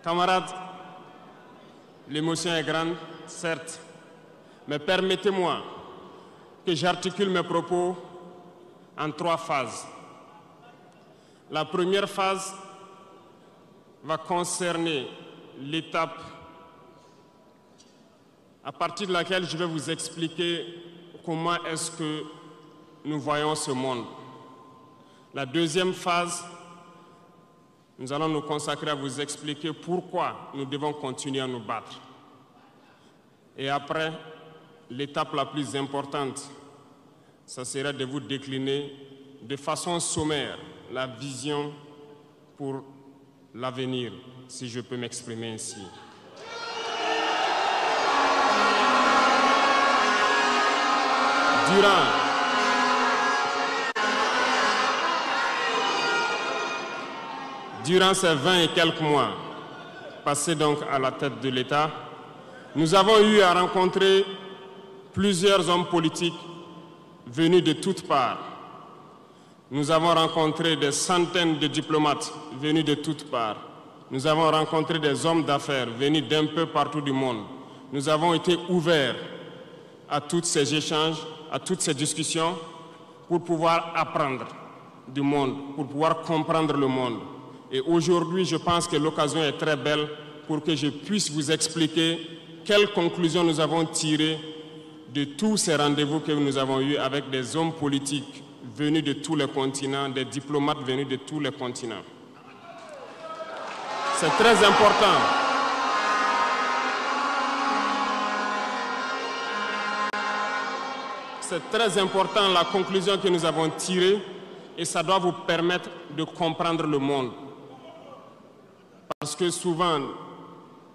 Camarades, l'émotion est grande, certes, mais permettez-moi que j'articule mes propos en 3 phases. La première phase va concerner l'étape à partir de laquelle je vais vous expliquer comment est-ce que nous voyons ce monde. La deuxième phase, nous allons nous consacrer à vous expliquer pourquoi nous devons continuer à nous battre. Et après, l'étape la plus importante, ça sera de vous décliner de façon sommaire la vision pour l'avenir, si je peux m'exprimer ainsi. Durant ces 20 et quelques mois passés donc à la tête de l'État, nous avons eu à rencontrer plusieurs hommes politiques venus de toutes parts. Nous avons rencontré des centaines de diplomates venus de toutes parts. Nous avons rencontré des hommes d'affaires venus d'un peu partout du monde. Nous avons été ouverts à tous ces échanges, à toutes ces discussions pour pouvoir apprendre du monde, pour pouvoir comprendre le monde. Et aujourd'hui, je pense que l'occasion est très belle pour que je puisse vous expliquer quelles conclusions nous avons tirées de tous ces rendez-vous que nous avons eus avec des hommes politiques venus de tous les continents, des diplomates venus de tous les continents. C'est très important. C'est très important la conclusion que nous avons tirée et ça doit vous permettre de comprendre le monde. Parce que souvent,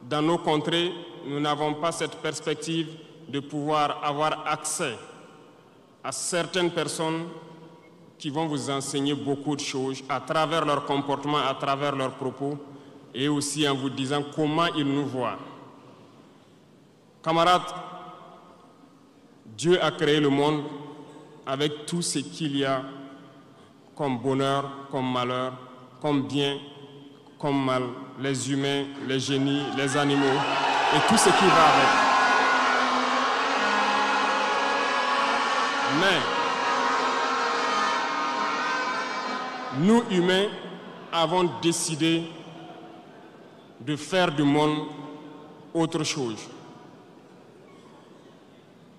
dans nos contrées, nous n'avons pas cette perspective de pouvoir avoir accès à certaines personnes qui vont vous enseigner beaucoup de choses à travers leur comportement, à travers leurs propos et aussi en vous disant comment ils nous voient. Camarades, Dieu a créé le monde avec tout ce qu'il y a comme bonheur, comme malheur, comme bien, comme mal, les humains, les génies, les animaux et tout ce qui va avec. Mais nous, humains, avons décidé de faire du monde autre chose.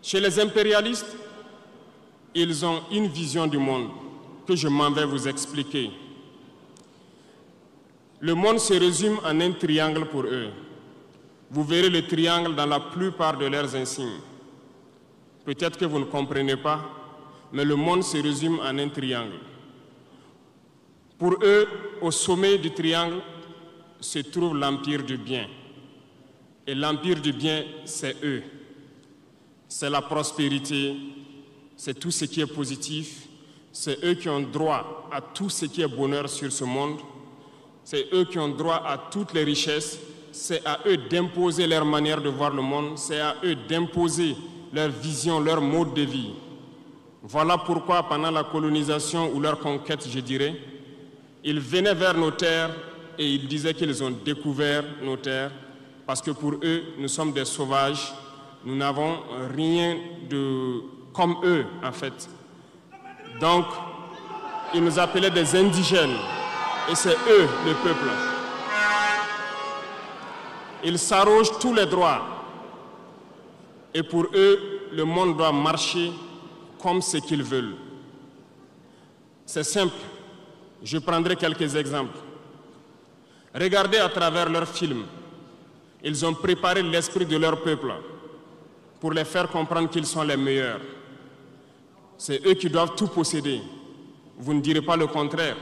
Chez les impérialistes, ils ont une vision du monde que je m'en vais vous expliquer. Le monde se résume en un triangle pour eux. Vous verrez le triangle dans la plupart de leurs insignes. Peut-être que vous ne comprenez pas, mais le monde se résume en un triangle. Pour eux, au sommet du triangle, se trouve l'empire du bien. Et l'empire du bien, c'est eux. C'est la prospérité, c'est tout ce qui est positif. C'est eux qui ont droit à tout ce qui est bonheur sur ce monde. C'est eux qui ont droit à toutes les richesses. C'est à eux d'imposer leur manière de voir le monde. C'est à eux d'imposer leur vision, leur mode de vie. Voilà pourquoi pendant la colonisation ou leur conquête, je dirais, ils venaient vers nos terres et ils disaient qu'ils ont découvert nos terres parce que pour eux, nous sommes des sauvages. Nous n'avons rien de comme eux, en fait. Donc, ils nous appelaient des indigènes. Et c'est eux, le peuple. Ils s'arrogent tous les droits. Et pour eux, le monde doit marcher comme ce qu'ils veulent. C'est simple. Je prendrai quelques exemples. Regardez à travers leurs films. Ils ont préparé l'esprit de leur peuple pour les faire comprendre qu'ils sont les meilleurs. C'est eux qui doivent tout posséder. Vous ne direz pas le contraire.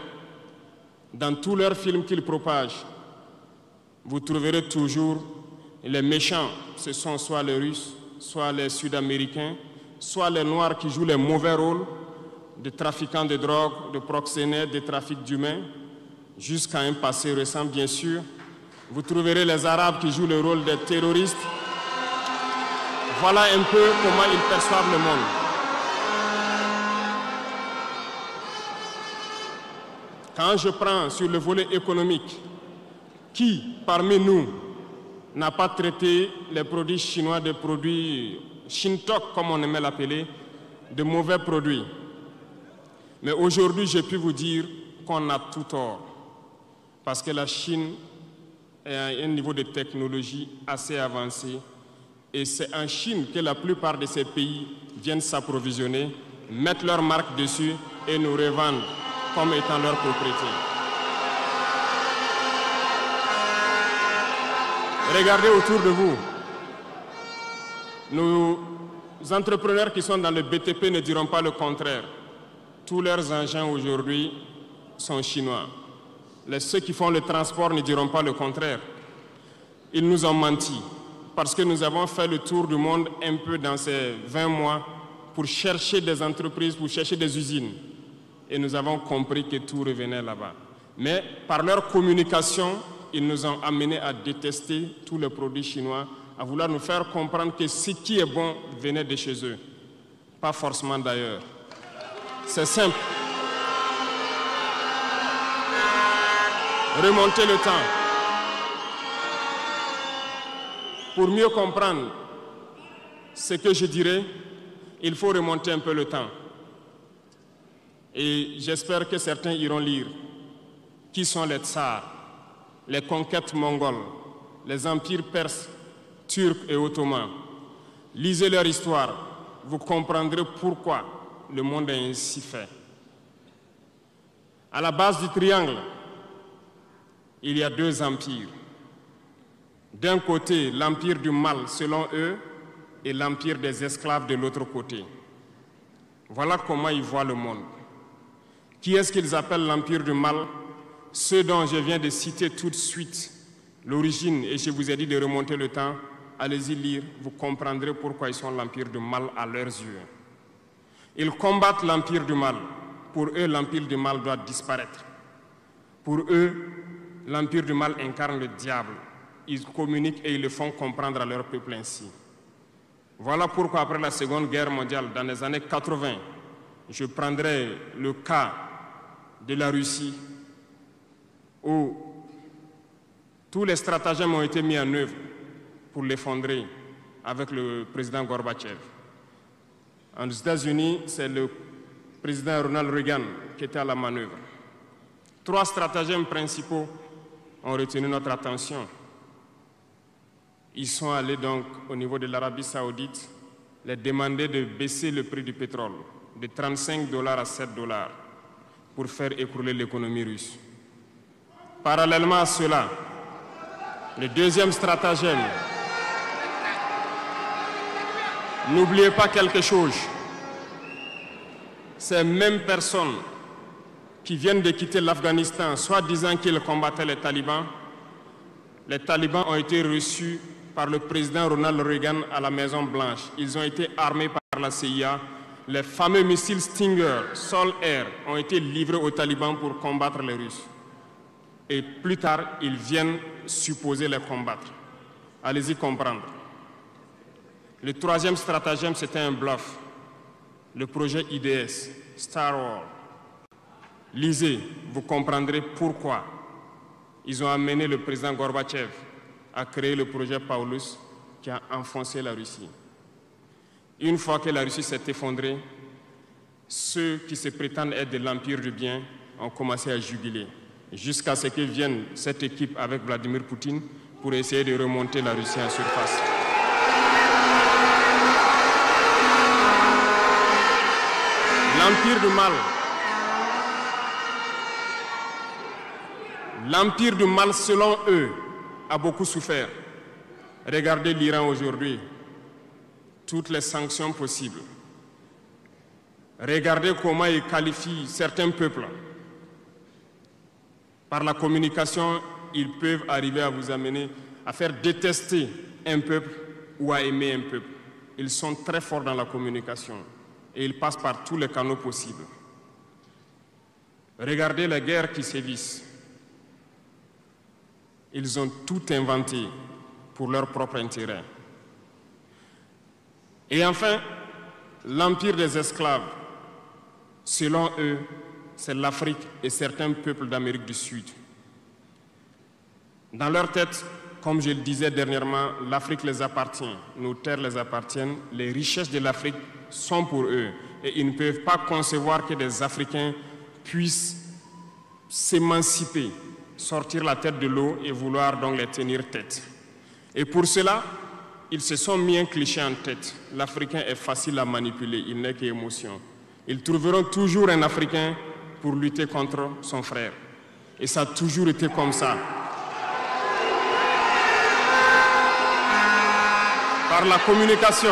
Dans tous leurs films qu'ils propagent, vous trouverez toujours les méchants. Ce sont soit les Russes, soit les Sud-Américains, soit les Noirs qui jouent les mauvais rôles de trafiquants de drogue, de proxénètes, de trafic d'humains, jusqu'à un passé récent, bien sûr. Vous trouverez les Arabes qui jouent le rôle des terroristes. Voilà un peu comment ils perçoivent le monde. Quand je prends sur le volet économique, Qui, parmi nous, n'a pas traité les produits chinois de produits Shintok, comme on aimait l'appeler, de mauvais produits? Mais aujourd'hui, j'ai pu vous dire qu'on a tout tort, parce que la Chine est à un niveau de technologie assez avancé, et c'est en Chine que la plupart de ces pays viennent s'approvisionner, mettre leur marque dessus et nous revendent comme étant leur propriété. Regardez autour de vous. Nos entrepreneurs qui sont dans le BTP ne diront pas le contraire. Tous leurs engins aujourd'hui sont chinois. Ceux qui font le transport ne diront pas le contraire. Ils nous ont menti parce que nous avons fait le tour du monde un peu dans ces 20 mois pour chercher des entreprises, pour chercher des usines. Et nous avons compris que tout revenait là-bas. Mais par leur communication, ils nous ont amenés à détester tous les produits chinois, à vouloir nous faire comprendre que ce qui est bon venait de chez eux, pas forcément d'ailleurs. C'est simple. Remonter le temps. Pour mieux comprendre ce que je dirais, il faut remonter un peu le temps. Et j'espère que certains iront lire. Qui sont les tsars, les conquêtes mongoles, les empires perses, turcs et ottomans? Lisez leur histoire, vous comprendrez pourquoi le monde est ainsi fait. À la base du triangle, il y a deux empires. D'un côté, l'empire du mal, selon eux, et l'empire des esclaves de l'autre côté. Voilà comment ils voient le monde. Qui est-ce qu'ils appellent l'empire du mal? Ceux dont je viens de citer tout de suite l'origine, et je vous ai dit de remonter le temps, allez-y lire, vous comprendrez pourquoi ils sont l'empire du mal à leurs yeux. Ils combattent l'empire du mal. Pour eux, l'empire du mal doit disparaître. Pour eux, l'empire du mal incarne le diable. Ils communiquent et ils le font comprendre à leur peuple ainsi. Voilà pourquoi après la Seconde Guerre mondiale, dans les années 80, je prendrai le cas de la Russie, où tous les stratagèmes ont été mis en œuvre pour l'effondrer avec le président Gorbatchev. En États-Unis, c'est le président Ronald Reagan qui était à la manœuvre. 3 stratagèmes principaux ont retenu notre attention. Ils sont allés donc au niveau de l'Arabie Saoudite les demander de baisser le prix du pétrole de 35 $ à 7 $ pour faire écrouler l'économie russe. Parallèlement à cela, le deuxième stratagème, n'oubliez pas quelque chose, ces mêmes personnes qui viennent de quitter l'Afghanistan, soit disant qu'ils combattaient les talibans ont été reçus par le président Ronald Reagan à la Maison Blanche. Ils ont été armés par la CIA. Les fameux missiles Stinger, Sol-Air, ont été livrés aux talibans pour combattre les Russes. Et plus tard, ils viennent supposer les combattre. Allez-y comprendre. Le troisième stratagème, c'était un bluff. Le projet IDS, Star Wars. Lisez, vous comprendrez pourquoi ils ont amené le président Gorbatchev à créer le projet Paulus qui a enfoncé la Russie. Une fois que la Russie s'est effondrée, ceux qui se prétendent être de l'empire du bien ont commencé à jubiler, jusqu'à ce que vienne cette équipe avec Vladimir Poutine pour essayer de remonter la Russie en surface. L'empire du mal. L'empire du mal, selon eux, a beaucoup souffert. Regardez l'Iran aujourd'hui, toutes les sanctions possibles. Regardez comment ils qualifient certains peuples. Par la communication, ils peuvent arriver à vous amener à faire détester un peuple ou à aimer un peuple. Ils sont très forts dans la communication et ils passent par tous les canaux possibles. Regardez les guerres qui sévissent. Ils ont tout inventé pour leur propre intérêt. Et enfin, l'empire des esclaves, selon eux, c'est l'Afrique et certains peuples d'Amérique du Sud. Dans leur tête, comme je le disais dernièrement, l'Afrique les appartient, nos terres les appartiennent, les richesses de l'Afrique sont pour eux. Et ils ne peuvent pas concevoir que des Africains puissent s'émanciper, sortir la tête de l'eau et vouloir donc les tenir tête. Et pour cela, ils se sont mis un cliché en tête. L'Africain est facile à manipuler, il n'est qu'émotion. Ils trouveront toujours un Africain pour lutter contre son frère. Et ça a toujours été comme ça. Par la communication,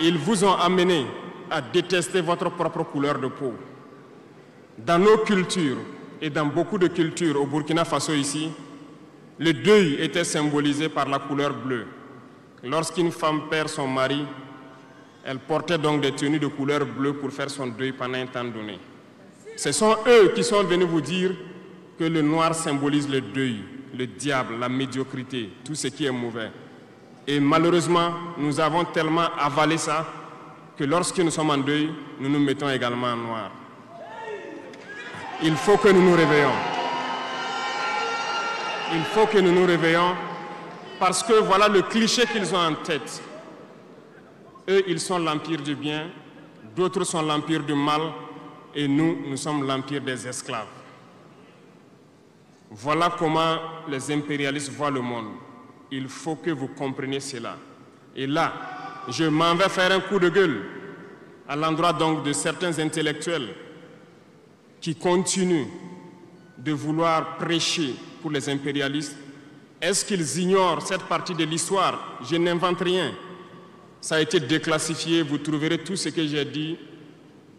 ils vous ont amené à détester votre propre couleur de peau. Dans nos cultures et dans beaucoup de cultures au Burkina Faso ici, le deuil était symbolisé par la couleur bleue. Lorsqu'une femme perd son mari, elle portait donc des tenues de couleur bleue pour faire son deuil pendant un temps donné. Ce sont eux qui sont venus vous dire que le noir symbolise le deuil, le diable, la médiocrité, tout ce qui est mauvais. Et malheureusement, nous avons tellement avalé ça que lorsque nous sommes en deuil, nous nous mettons également en noir. Il faut que nous nous réveillons. Il faut que nous nous réveillons parce que voilà le cliché qu'ils ont en tête. Eux, ils sont l'empire du bien, d'autres sont l'empire du mal et nous, nous sommes l'empire des esclaves. Voilà comment les impérialistes voient le monde. Il faut que vous compreniez cela. Et là, je m'en vais faire un coup de gueule à l'endroit donc de certains intellectuels qui continuent de vouloir prêcher pour les impérialistes. Est-ce qu'ils ignorent cette partie de l'histoire? Je n'invente rien. Ça a été déclassifié. Vous trouverez tout ce que j'ai dit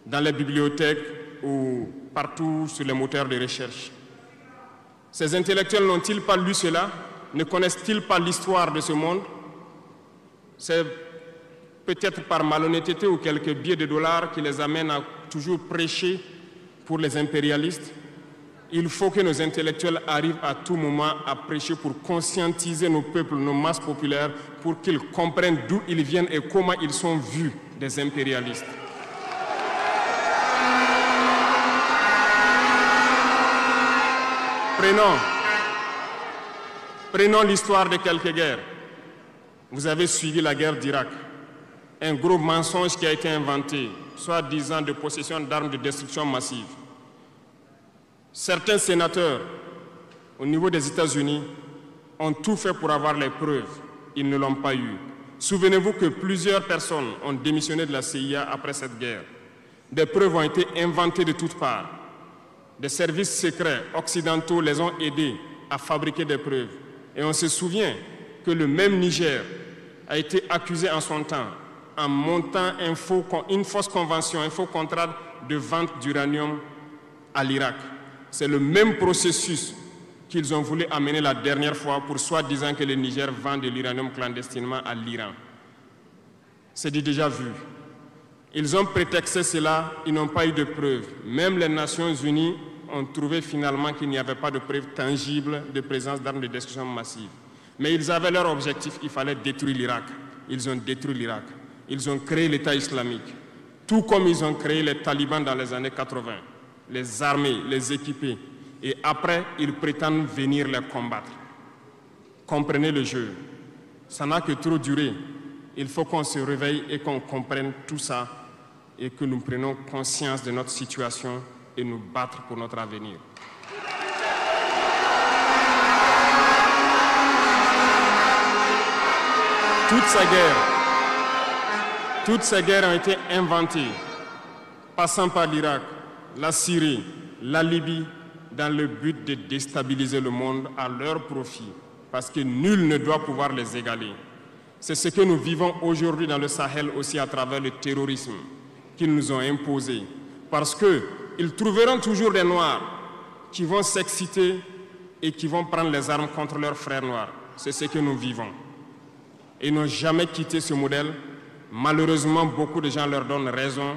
dans les bibliothèques ou partout sur les moteurs de recherche. Ces intellectuels n'ont-ils pas lu cela? Ne connaissent-ils pas l'histoire de ce monde? C'est peut-être par malhonnêteté ou quelques billets de dollars qui les amènent à toujours prêcher pour les impérialistes. Il faut que nos intellectuels arrivent à tout moment à prêcher pour conscientiser nos peuples, nos masses populaires, pour qu'ils comprennent d'où ils viennent et comment ils sont vus des impérialistes. Prenons l'histoire de quelques guerres. Vous avez suivi la guerre d'Irak. Un gros mensonge qui a été inventé, soi-disant de possession d'armes de destruction massive. Certains sénateurs, au niveau des États-Unis, ont tout fait pour avoir les preuves. Ils ne l'ont pas eu. Souvenez-vous que plusieurs personnes ont démissionné de la CIA après cette guerre. Des preuves ont été inventées de toutes parts. Des services secrets occidentaux les ont aidés à fabriquer des preuves. Et on se souvient que le même Niger a été accusé en son temps en montant une fausse convention, un faux contrat de vente d'uranium à l'Irak. C'est le même processus qu'ils ont voulu amener la dernière fois pour soi-disant que le Niger vend de l'uranium clandestinement à l'Iran. C'est déjà vu. Ils ont prétexté cela, ils n'ont pas eu de preuves. Même les Nations Unies ont trouvé finalement qu'il n'y avait pas de preuves tangibles de présence d'armes de destruction massive. Mais ils avaient leur objectif, il fallait détruire l'Irak. Ils ont détruit l'Irak. Ils ont créé l'État islamique. Tout comme ils ont créé les talibans dans les années 80. Les armer, les équiper. Et après, ils prétendent venir les combattre. Comprenez le jeu. Ça n'a que trop duré. Il faut qu'on se réveille et qu'on comprenne tout ça et que nous prenions conscience de notre situation et nous battre pour notre avenir. Toutes ces guerres ont été inventées, passant par l'Irak, la Syrie, la Libye, dans le but de déstabiliser le monde à leur profit, parce que nul ne doit pouvoir les égaler. C'est ce que nous vivons aujourd'hui dans le Sahel aussi à travers le terrorisme qu'ils nous ont imposé, parce qu'ils trouveront toujours des Noirs qui vont s'exciter et qui vont prendre les armes contre leurs frères noirs. C'est ce que nous vivons. Ils n'ont jamais quitté ce modèle. Malheureusement, beaucoup de gens leur donnent raison.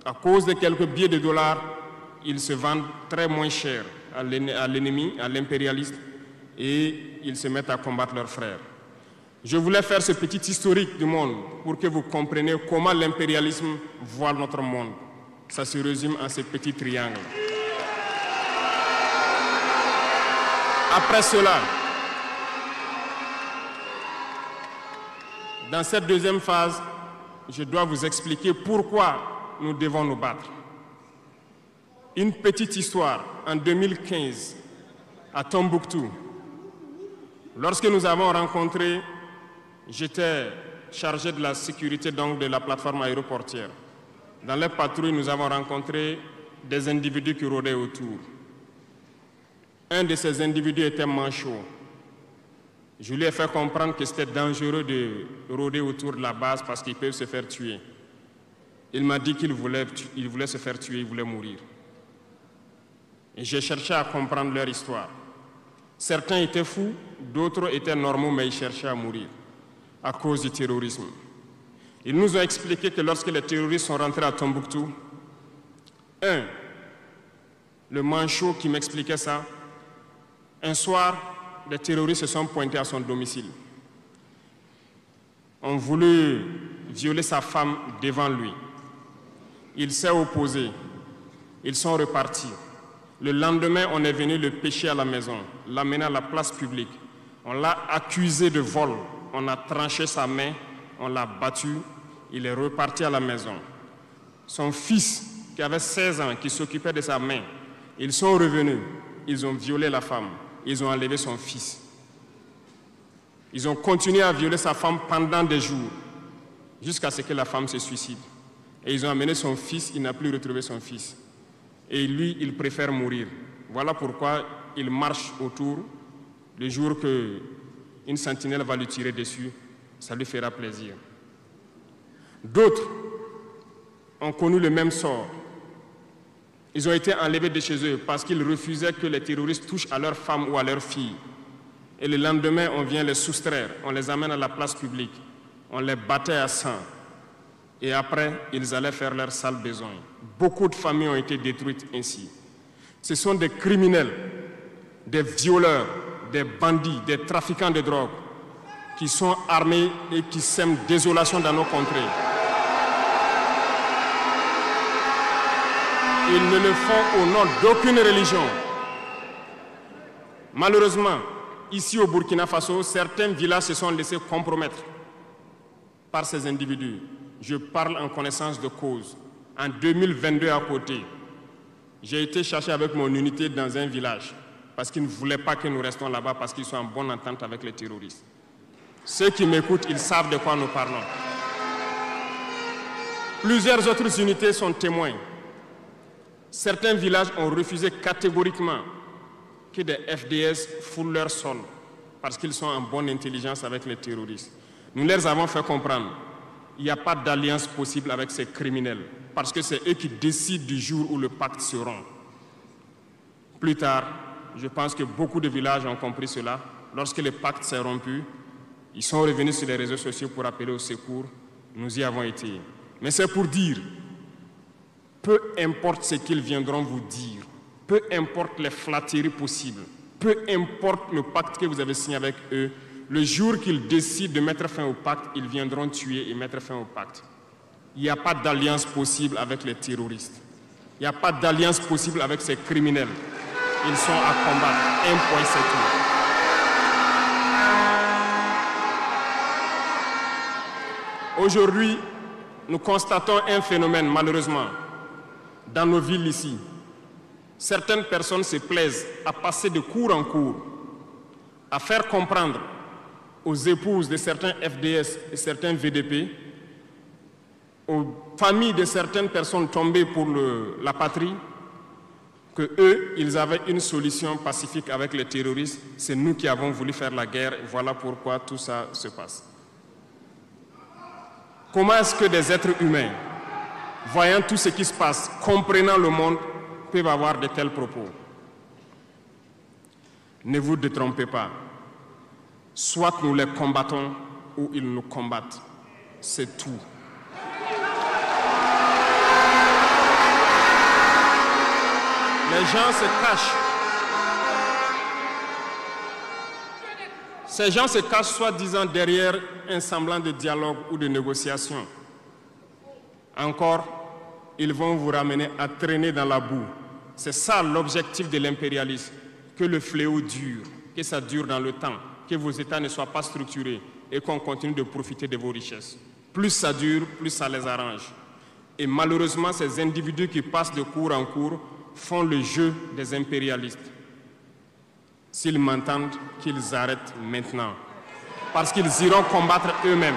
À cause de quelques billets de dollars, ils se vendent très moins cher à l'ennemi, à l'impérialiste, et ils se mettent à combattre leurs frères. Je voulais faire ce petit historique du monde pour que vous compreniez comment l'impérialisme voit notre monde. Ça se résume en ce petit triangle. Après cela, dans cette deuxième phase, je dois vous expliquer pourquoi nous devons nous battre. Une petite histoire. En 2015, à Tombouctou, lorsque nous avons rencontré, j'étais chargé de la sécurité donc de la plateforme aéroportière. Dans les patrouilles, nous avons rencontré des individus qui rôdaient autour. Un de ces individus était manchot. Je lui ai fait comprendre que c'était dangereux de rôder autour de la base parce qu'ils peuvent se faire tuer. Il m'a dit qu'il voulait se faire tuer, il voulait mourir. Et j'ai cherché à comprendre leur histoire. Certains étaient fous, d'autres étaient normaux, mais ils cherchaient à mourir à cause du terrorisme. Ils nous ont expliqué que lorsque les terroristes sont rentrés à Tombouctou, le manchot qui m'expliquait ça, un soir, les terroristes se sont pointés à son domicile. On voulu violer sa femme devant lui. Il s'est opposé. Ils sont repartis. Le lendemain, on est venu le pêcher à la maison, l'amener à la place publique. On l'a accusé de vol. On a tranché sa main, on l'a battu. Il est reparti à la maison. Son fils, qui avait 16 ans, qui s'occupait de sa main, ils sont revenus. Ils ont violé la femme. Ils ont enlevé son fils. Ils ont continué à violer sa femme pendant des jours, jusqu'à ce que la femme se suicide. Et ils ont amené son fils, il n'a plus retrouvé son fils. Et lui, il préfère mourir. Voilà pourquoi il marche autour. Le jour qu'une sentinelle va lui tirer dessus, ça lui fera plaisir. D'autres ont connu le même sort. Ils ont été enlevés de chez eux parce qu'ils refusaient que les terroristes touchent à leurs femmes ou à leurs filles. Et le lendemain, on vient les soustraire, on les amène à la place publique, on les battait à sang. Et après, ils allaient faire leur sale besoin. Beaucoup de familles ont été détruites ainsi. Ce sont des criminels, des violeurs, des bandits, des trafiquants de drogue qui sont armés et qui sèment désolation dans nos contrées. Ils ne le font au nom d'aucune religion. Malheureusement, ici au Burkina Faso, certains villages se sont laissés compromettre par ces individus. Je parle en connaissance de cause. En 2022 à côté, j'ai été chercher avec mon unité dans un village parce qu'ils ne voulaient pas que nous restions là-bas parce qu'ils sont en bonne entente avec les terroristes. Ceux qui m'écoutent, ils savent de quoi nous parlons. Plusieurs autres unités sont témoins. Certains villages ont refusé catégoriquement que des FDS foulent leur sol parce qu'ils sont en bonne intelligence avec les terroristes. Nous leur avons fait comprendre qu'il n'y a pas d'alliance possible avec ces criminels parce que c'est eux qui décident du jour où le pacte se rompt. Plus tard, je pense que beaucoup de villages ont compris cela. Lorsque le pacte s'est rompu, ils sont revenus sur les réseaux sociaux pour appeler au secours. Nous y avons été. Mais c'est pour dire, peu importe ce qu'ils viendront vous dire, peu importe les flatteries possibles, peu importe le pacte que vous avez signé avec eux, le jour qu'ils décident de mettre fin au pacte, ils viendront tuer et mettre fin au pacte. Il n'y a pas d'alliance possible avec les terroristes. Il n'y a pas d'alliance possible avec ces criminels. Ils sont à combattre. Un point, c'est tout. Aujourd'hui, nous constatons un phénomène, malheureusement, dans nos villes ici. Certaines personnes se plaisent à passer de cour en cour, à faire comprendre aux épouses de certains FDS et certains VDP, aux familles de certaines personnes tombées pour la patrie, que eux, ils avaient une solution pacifique avec les terroristes. C'est nous qui avons voulu faire la guerre. Voilà pourquoi tout ça se passe. Comment est-ce que des êtres humains, voyant tout ce qui se passe, comprenant le monde, peuvent avoir de tels propos? Ne vous détrompez pas. Soit nous les combattons ou ils nous combattent. C'est tout. Les gens se cachent. Ces gens se cachent soi-disant derrière un semblant de dialogue ou de négociation. Encore, ils vont vous ramener à traîner dans la boue. C'est ça l'objectif de l'impérialisme, que le fléau dure. que ça dure dans le temps, que vos États ne soient pas structurés et qu'on continue de profiter de vos richesses. Plus ça dure, plus ça les arrange. Et malheureusement, ces individus qui passent de cour en cour font le jeu des impérialistes. S'ils m'entendent, qu'ils arrêtent maintenant, parce qu'ils iront combattre eux-mêmes.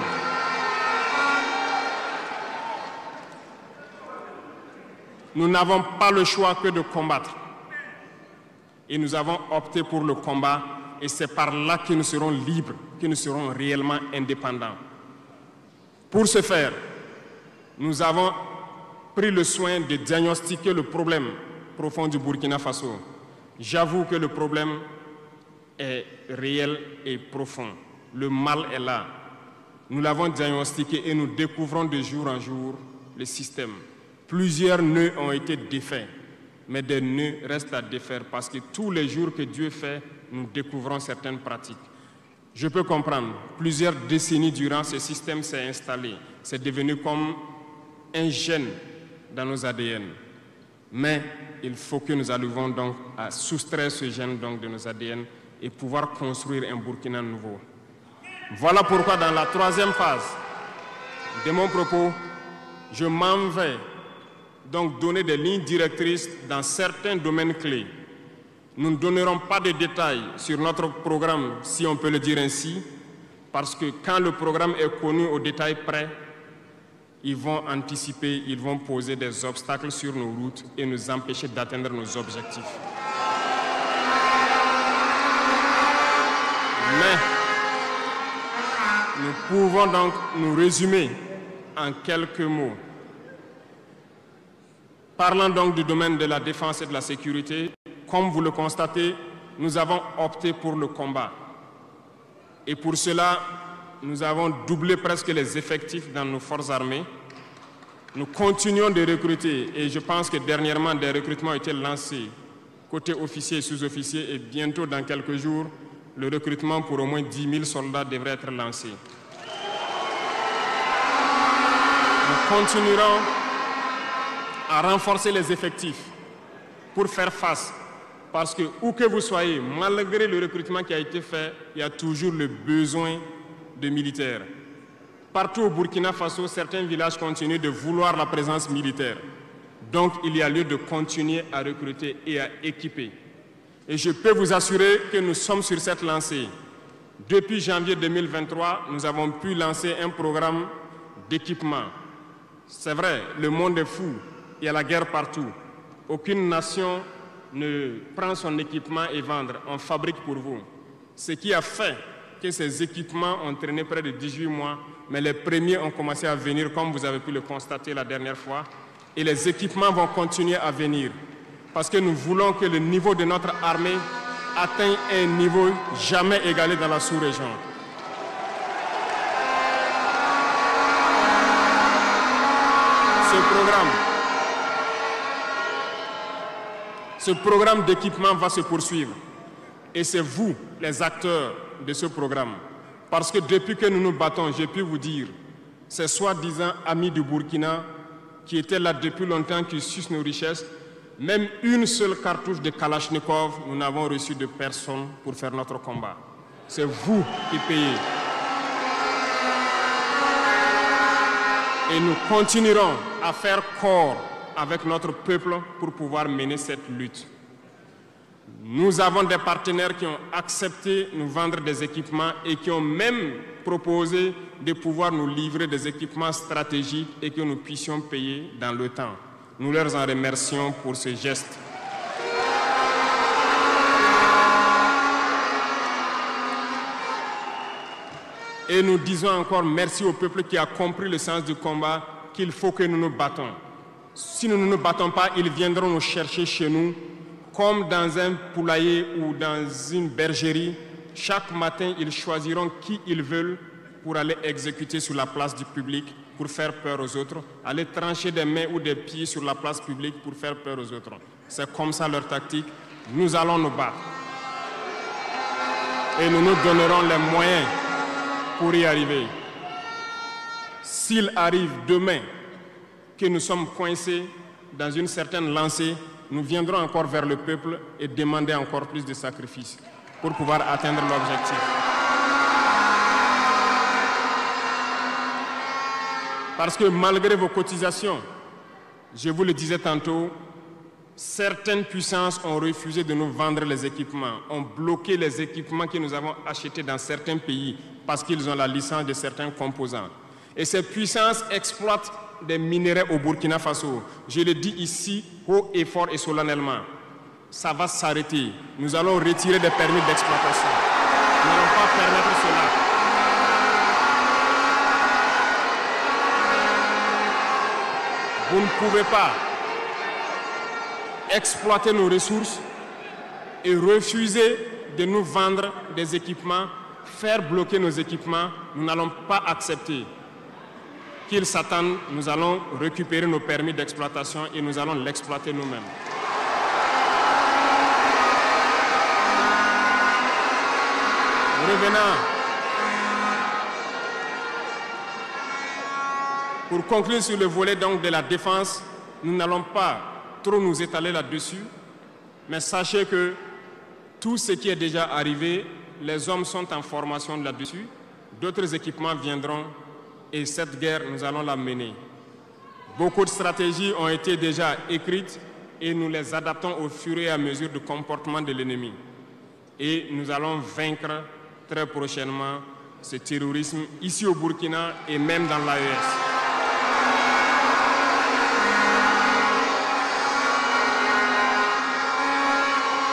Nous n'avons pas le choix que de combattre. Et nous avons opté pour le combat, et c'est par là que nous serons libres, que nous serons réellement indépendants. Pour ce faire, nous avons pris le soin de diagnostiquer le problème profond du Burkina Faso. J'avoue que le problème est réel et profond. Le mal est là. Nous l'avons diagnostiqué et nous découvrons de jour en jour le système. Plusieurs nœuds ont été défaits, mais des nœuds restent à défaire parce que tous les jours que Dieu fait, nous découvrons certaines pratiques. Je peux comprendre, plusieurs décennies durant, ce système s'est installé. C'est devenu comme un gène dans nos ADN. Mais il faut que nous arrivions donc à soustraire ce gène donc de nos ADN et pouvoir construire un Burkina nouveau. Voilà pourquoi dans la troisième phase de mon propos, je m'en vais donc donner des lignes directrices dans certains domaines clés. Nous ne donnerons pas de détails sur notre programme, si on peut le dire ainsi, parce que quand le programme est connu au détail près, ils vont anticiper, ils vont poser des obstacles sur nos routes et nous empêcher d'atteindre nos objectifs. Mais nous pouvons donc nous résumer en quelques mots. Parlant donc du domaine de la défense et de la sécurité, comme vous le constatez, nous avons opté pour le combat. Et pour cela, nous avons doublé presque les effectifs dans nos forces armées. Nous continuons de recruter et je pense que dernièrement, des recrutements ont été lancés côté officiers et sous-officiers et bientôt, dans quelques jours, le recrutement pour au moins 10 000 soldats devrait être lancé. Nous continuerons à renforcer les effectifs pour faire face. Parce que où que vous soyez, malgré le recrutement qui a été fait, il y a toujours le besoin de militaires. Partout au Burkina Faso, certains villages continuent de vouloir la présence militaire. Donc, il y a lieu de continuer à recruter et à équiper. Et je peux vous assurer que nous sommes sur cette lancée. Depuis janvier 2023, nous avons pu lancer un programme d'équipement. C'est vrai, le monde est fou. Il y a la guerre partout. Aucune nation ne prend son équipement et vendre. On fabrique pour vous. Ce qui a fait que ces équipements ont traîné près de 18 mois, mais les premiers ont commencé à venir, comme vous avez pu le constater la dernière fois. Et les équipements vont continuer à venir. Parce que nous voulons que le niveau de notre armée atteigne un niveau jamais égalé dans la sous-région. Ce programme d'équipement va se poursuivre. Et c'est vous, les acteurs de ce programme. Parce que depuis que nous nous battons, j'ai pu vous dire, ces soi-disant amis du Burkina qui étaient là depuis longtemps, qui sucent nos richesses, même une seule cartouche de Kalachnikov, nous n'avons reçu de personne pour faire notre combat. C'est vous qui payez. Et nous continuerons à faire corps avec notre peuple pour pouvoir mener cette lutte. Nous avons des partenaires qui ont accepté de nous vendre des équipements et qui ont même proposé de pouvoir nous livrer des équipements stratégiques et que nous puissions payer dans le temps. Nous leur en remercions pour ce geste. Et nous disons encore merci au peuple qui a compris le sens du combat, qu'il faut que nous nous battons. Si nous ne nous battons pas, ils viendront nous chercher chez nous, comme dans un poulailler ou dans une bergerie. Chaque matin, ils choisiront qui ils veulent pour aller exécuter sur la place du public, pour faire peur aux autres, aller trancher des mains ou des pieds sur la place publique pour faire peur aux autres. C'est comme ça leur tactique. Nous allons nous battre. Et nous nous donnerons les moyens pour y arriver. S'il arrive demain que nous sommes coincés dans une certaine lancée, nous viendrons encore vers le peuple et demander encore plus de sacrifices. pour pouvoir atteindre l'objectif. Parce que malgré vos cotisations, je vous le disais tantôt, certaines puissances ont refusé de nous vendre les équipements, ont bloqué les équipements que nous avons achetés dans certains pays parce qu'ils ont la licence de certains composants. Et ces puissances exploitent des minerais au Burkina Faso. Je le dis ici haut et fort et solennellement. Ça va s'arrêter. Nous allons retirer des permis d'exploitation. Nous n'allons pas permettre cela. Vous ne pouvez pas exploiter nos ressources et refuser de nous vendre des équipements, faire bloquer nos équipements. Nous n'allons pas accepter qu'ils s'attendent. Nous allons récupérer nos permis d'exploitation et nous allons l'exploiter nous-mêmes. Revenant. Pour conclure sur le volet donc de la défense, nous n'allons pas trop nous étaler là-dessus, mais sachez que tout ce qui est déjà arrivé, les hommes sont en formation là-dessus, d'autres équipements viendront et cette guerre, nous allons la mener. Beaucoup de stratégies ont été déjà écrites et nous les adaptons au fur et à mesure du comportement de l'ennemi. Et nous allons vaincre très prochainement ce terrorisme ici au Burkina et même dans l'AES.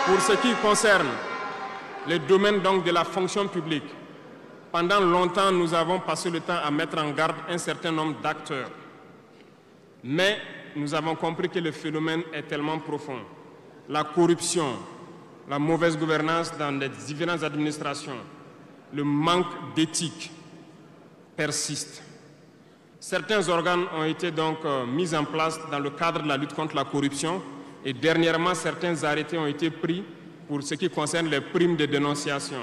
Pour ce qui concerne le domaine donc de la fonction publique, pendant longtemps, nous avons passé le temps à mettre en garde un certain nombre d'acteurs. Mais nous avons compris que le phénomène est tellement profond. La corruption, la mauvaise gouvernance dans les différentes administrations, le manque d'éthique persiste. Certains organes ont été donc mis en place dans le cadre de la lutte contre la corruption. Et dernièrement, certains arrêtés ont été pris pour ce qui concerne les primes de dénonciation.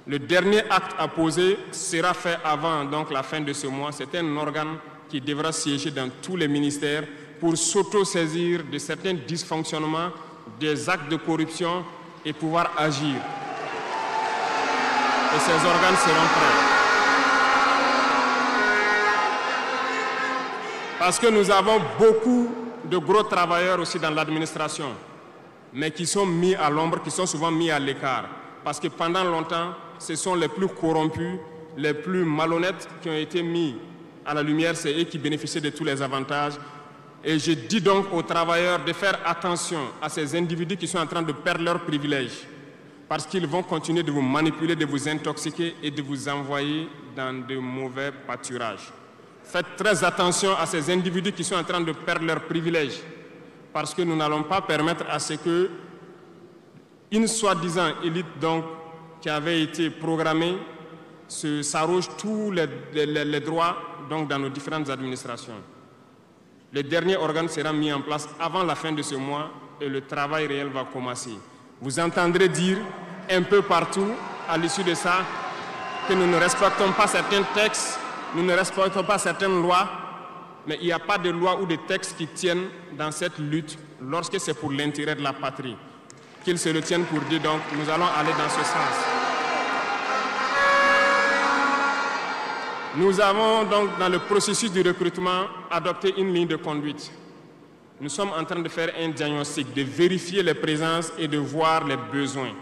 Le dernier acte à poser sera fait avant donc, la fin de ce mois. C'est un organe qui devra siéger dans tous les ministères pour s'auto-saisir de certains dysfonctionnements, des actes de corruption et pouvoir agir. Et ces organes seront prêts. Parce que nous avons beaucoup de gros travailleurs aussi dans l'administration, mais qui sont mis à l'ombre, qui sont souvent mis à l'écart. Parce que pendant longtemps, ce sont les plus corrompus, les plus malhonnêtes qui ont été mis à la lumière, c'est eux qui bénéficient de tous les avantages. Et je dis donc aux travailleurs de faire attention à ces individus qui sont en train de perdre leurs privilèges, parce qu'ils vont continuer de vous manipuler, de vous intoxiquer et de vous envoyer dans de mauvais pâturages. Faites très attention à ces individus qui sont en train de perdre leurs privilèges, parce que nous n'allons pas permettre à ce que une soi-disant élite donc, qui avait été programmée s'arroge tous les droits donc, dans nos différentes administrations. Le dernier organe sera mis en place avant la fin de ce mois et le travail réel va commencer. Vous entendrez dire un peu partout à l'issue de ça que nous ne respectons pas certains textes, nous ne respectons pas certaines lois, mais il n'y a pas de loi ou de textes qui tiennent dans cette lutte lorsque c'est pour l'intérêt de la patrie. Qu'ils se le tiennent pour dire, donc, nous allons aller dans ce sens. Nous avons donc, dans le processus du recrutement, adopté une ligne de conduite. Nous sommes en train de faire un diagnostic, de vérifier les présences et de voir les besoins.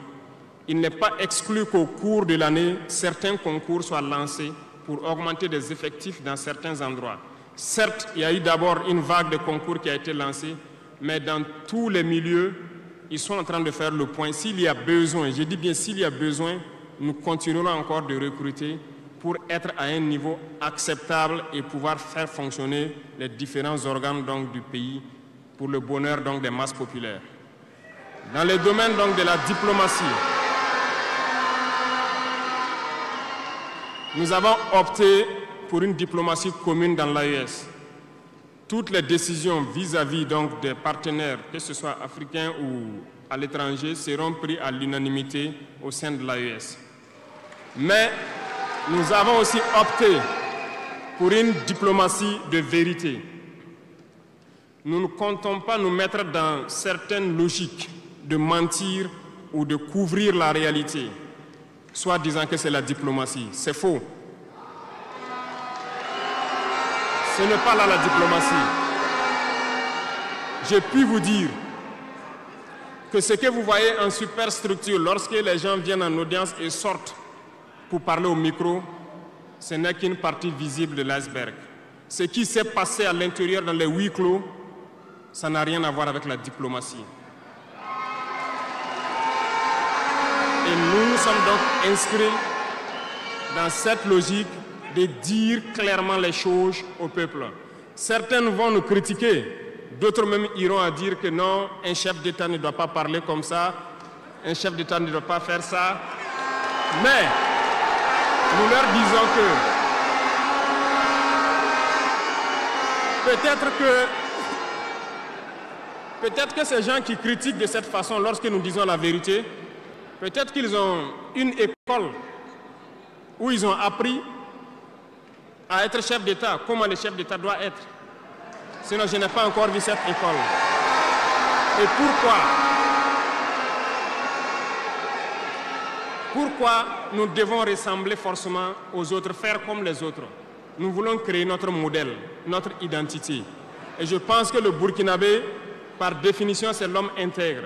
Il n'est pas exclu qu'au cours de l'année, certains concours soient lancés pour augmenter des effectifs dans certains endroits. Certes, il y a eu d'abord une vague de concours qui a été lancée, mais dans tous les milieux, ils sont en train de faire le point. S'il y a besoin, je dis bien s'il y a besoin, nous continuerons encore de recruter pour être à un niveau acceptable et pouvoir faire fonctionner les différents organes donc, du pays pour le bonheur donc, des masses populaires. Dans le domaine donc, de la diplomatie, nous avons opté pour une diplomatie commune dans l'AES. Toutes les décisions vis-à-vis donc des partenaires, que ce soit africains ou à l'étranger, seront prises à l'unanimité au sein de l'AES. Mais nous avons aussi opté pour une diplomatie de vérité. Nous ne comptons pas nous mettre dans certaines logiques de mentir ou de couvrir la réalité, soit disant que c'est la diplomatie. C'est faux. Ce n'est pas là la diplomatie. J'ai pu vous dire que ce que vous voyez en superstructure, lorsque les gens viennent en audience et sortent pour parler au micro, ce n'est qu'une partie visible de l'iceberg. Ce qui s'est passé à l'intérieur dans les huis clos, ça n'a rien à voir avec la diplomatie. Et nous nous sommes donc inscrits dans cette logique de dire clairement les choses au peuple. Certains vont nous critiquer, d'autres même iront à dire que non, un chef d'État ne doit pas parler comme ça, un chef d'État ne doit pas faire ça. Mais nous leur disons que peut-être que ces gens qui critiquent de cette façon lorsque nous disons la vérité, peut-être qu'ils ont une école où ils ont appris à être chef d'État, comment le chef d'État doit être. Sinon, je n'ai pas encore vu cette école. Et pourquoi nous devons ressembler forcément aux autres, faire comme les autres? Nous voulons créer notre modèle, notre identité. Et je pense que le Burkinabé, par définition, c'est l'homme intègre.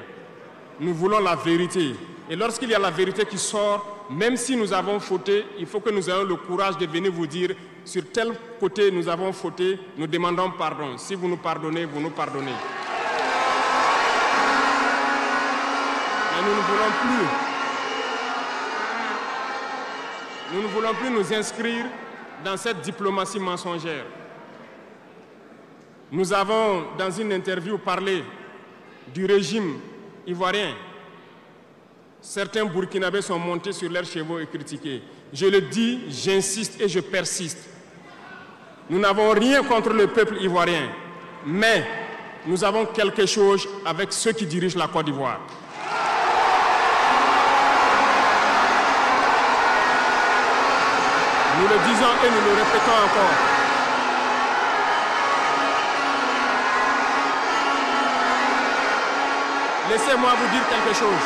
Nous voulons la vérité. Et lorsqu'il y a la vérité qui sort, même si nous avons fauté, il faut que nous ayons le courage de venir vous dire sur tel côté nous avons fauté, nous demandons pardon. Si vous nous pardonnez, vous nous pardonnez. Mais nous ne voulons plus nous inscrire dans cette diplomatie mensongère. Nous avons, dans une interview, parlé du régime ivoirien. Certains Burkinabés sont montés sur leurs chevaux et critiqués. Je le dis, j'insiste et je persiste. Nous n'avons rien contre le peuple ivoirien, mais nous avons quelque chose avec ceux qui dirigent la Côte d'Ivoire. Nous le disons et nous le répétons encore. Laissez-moi vous dire quelque chose.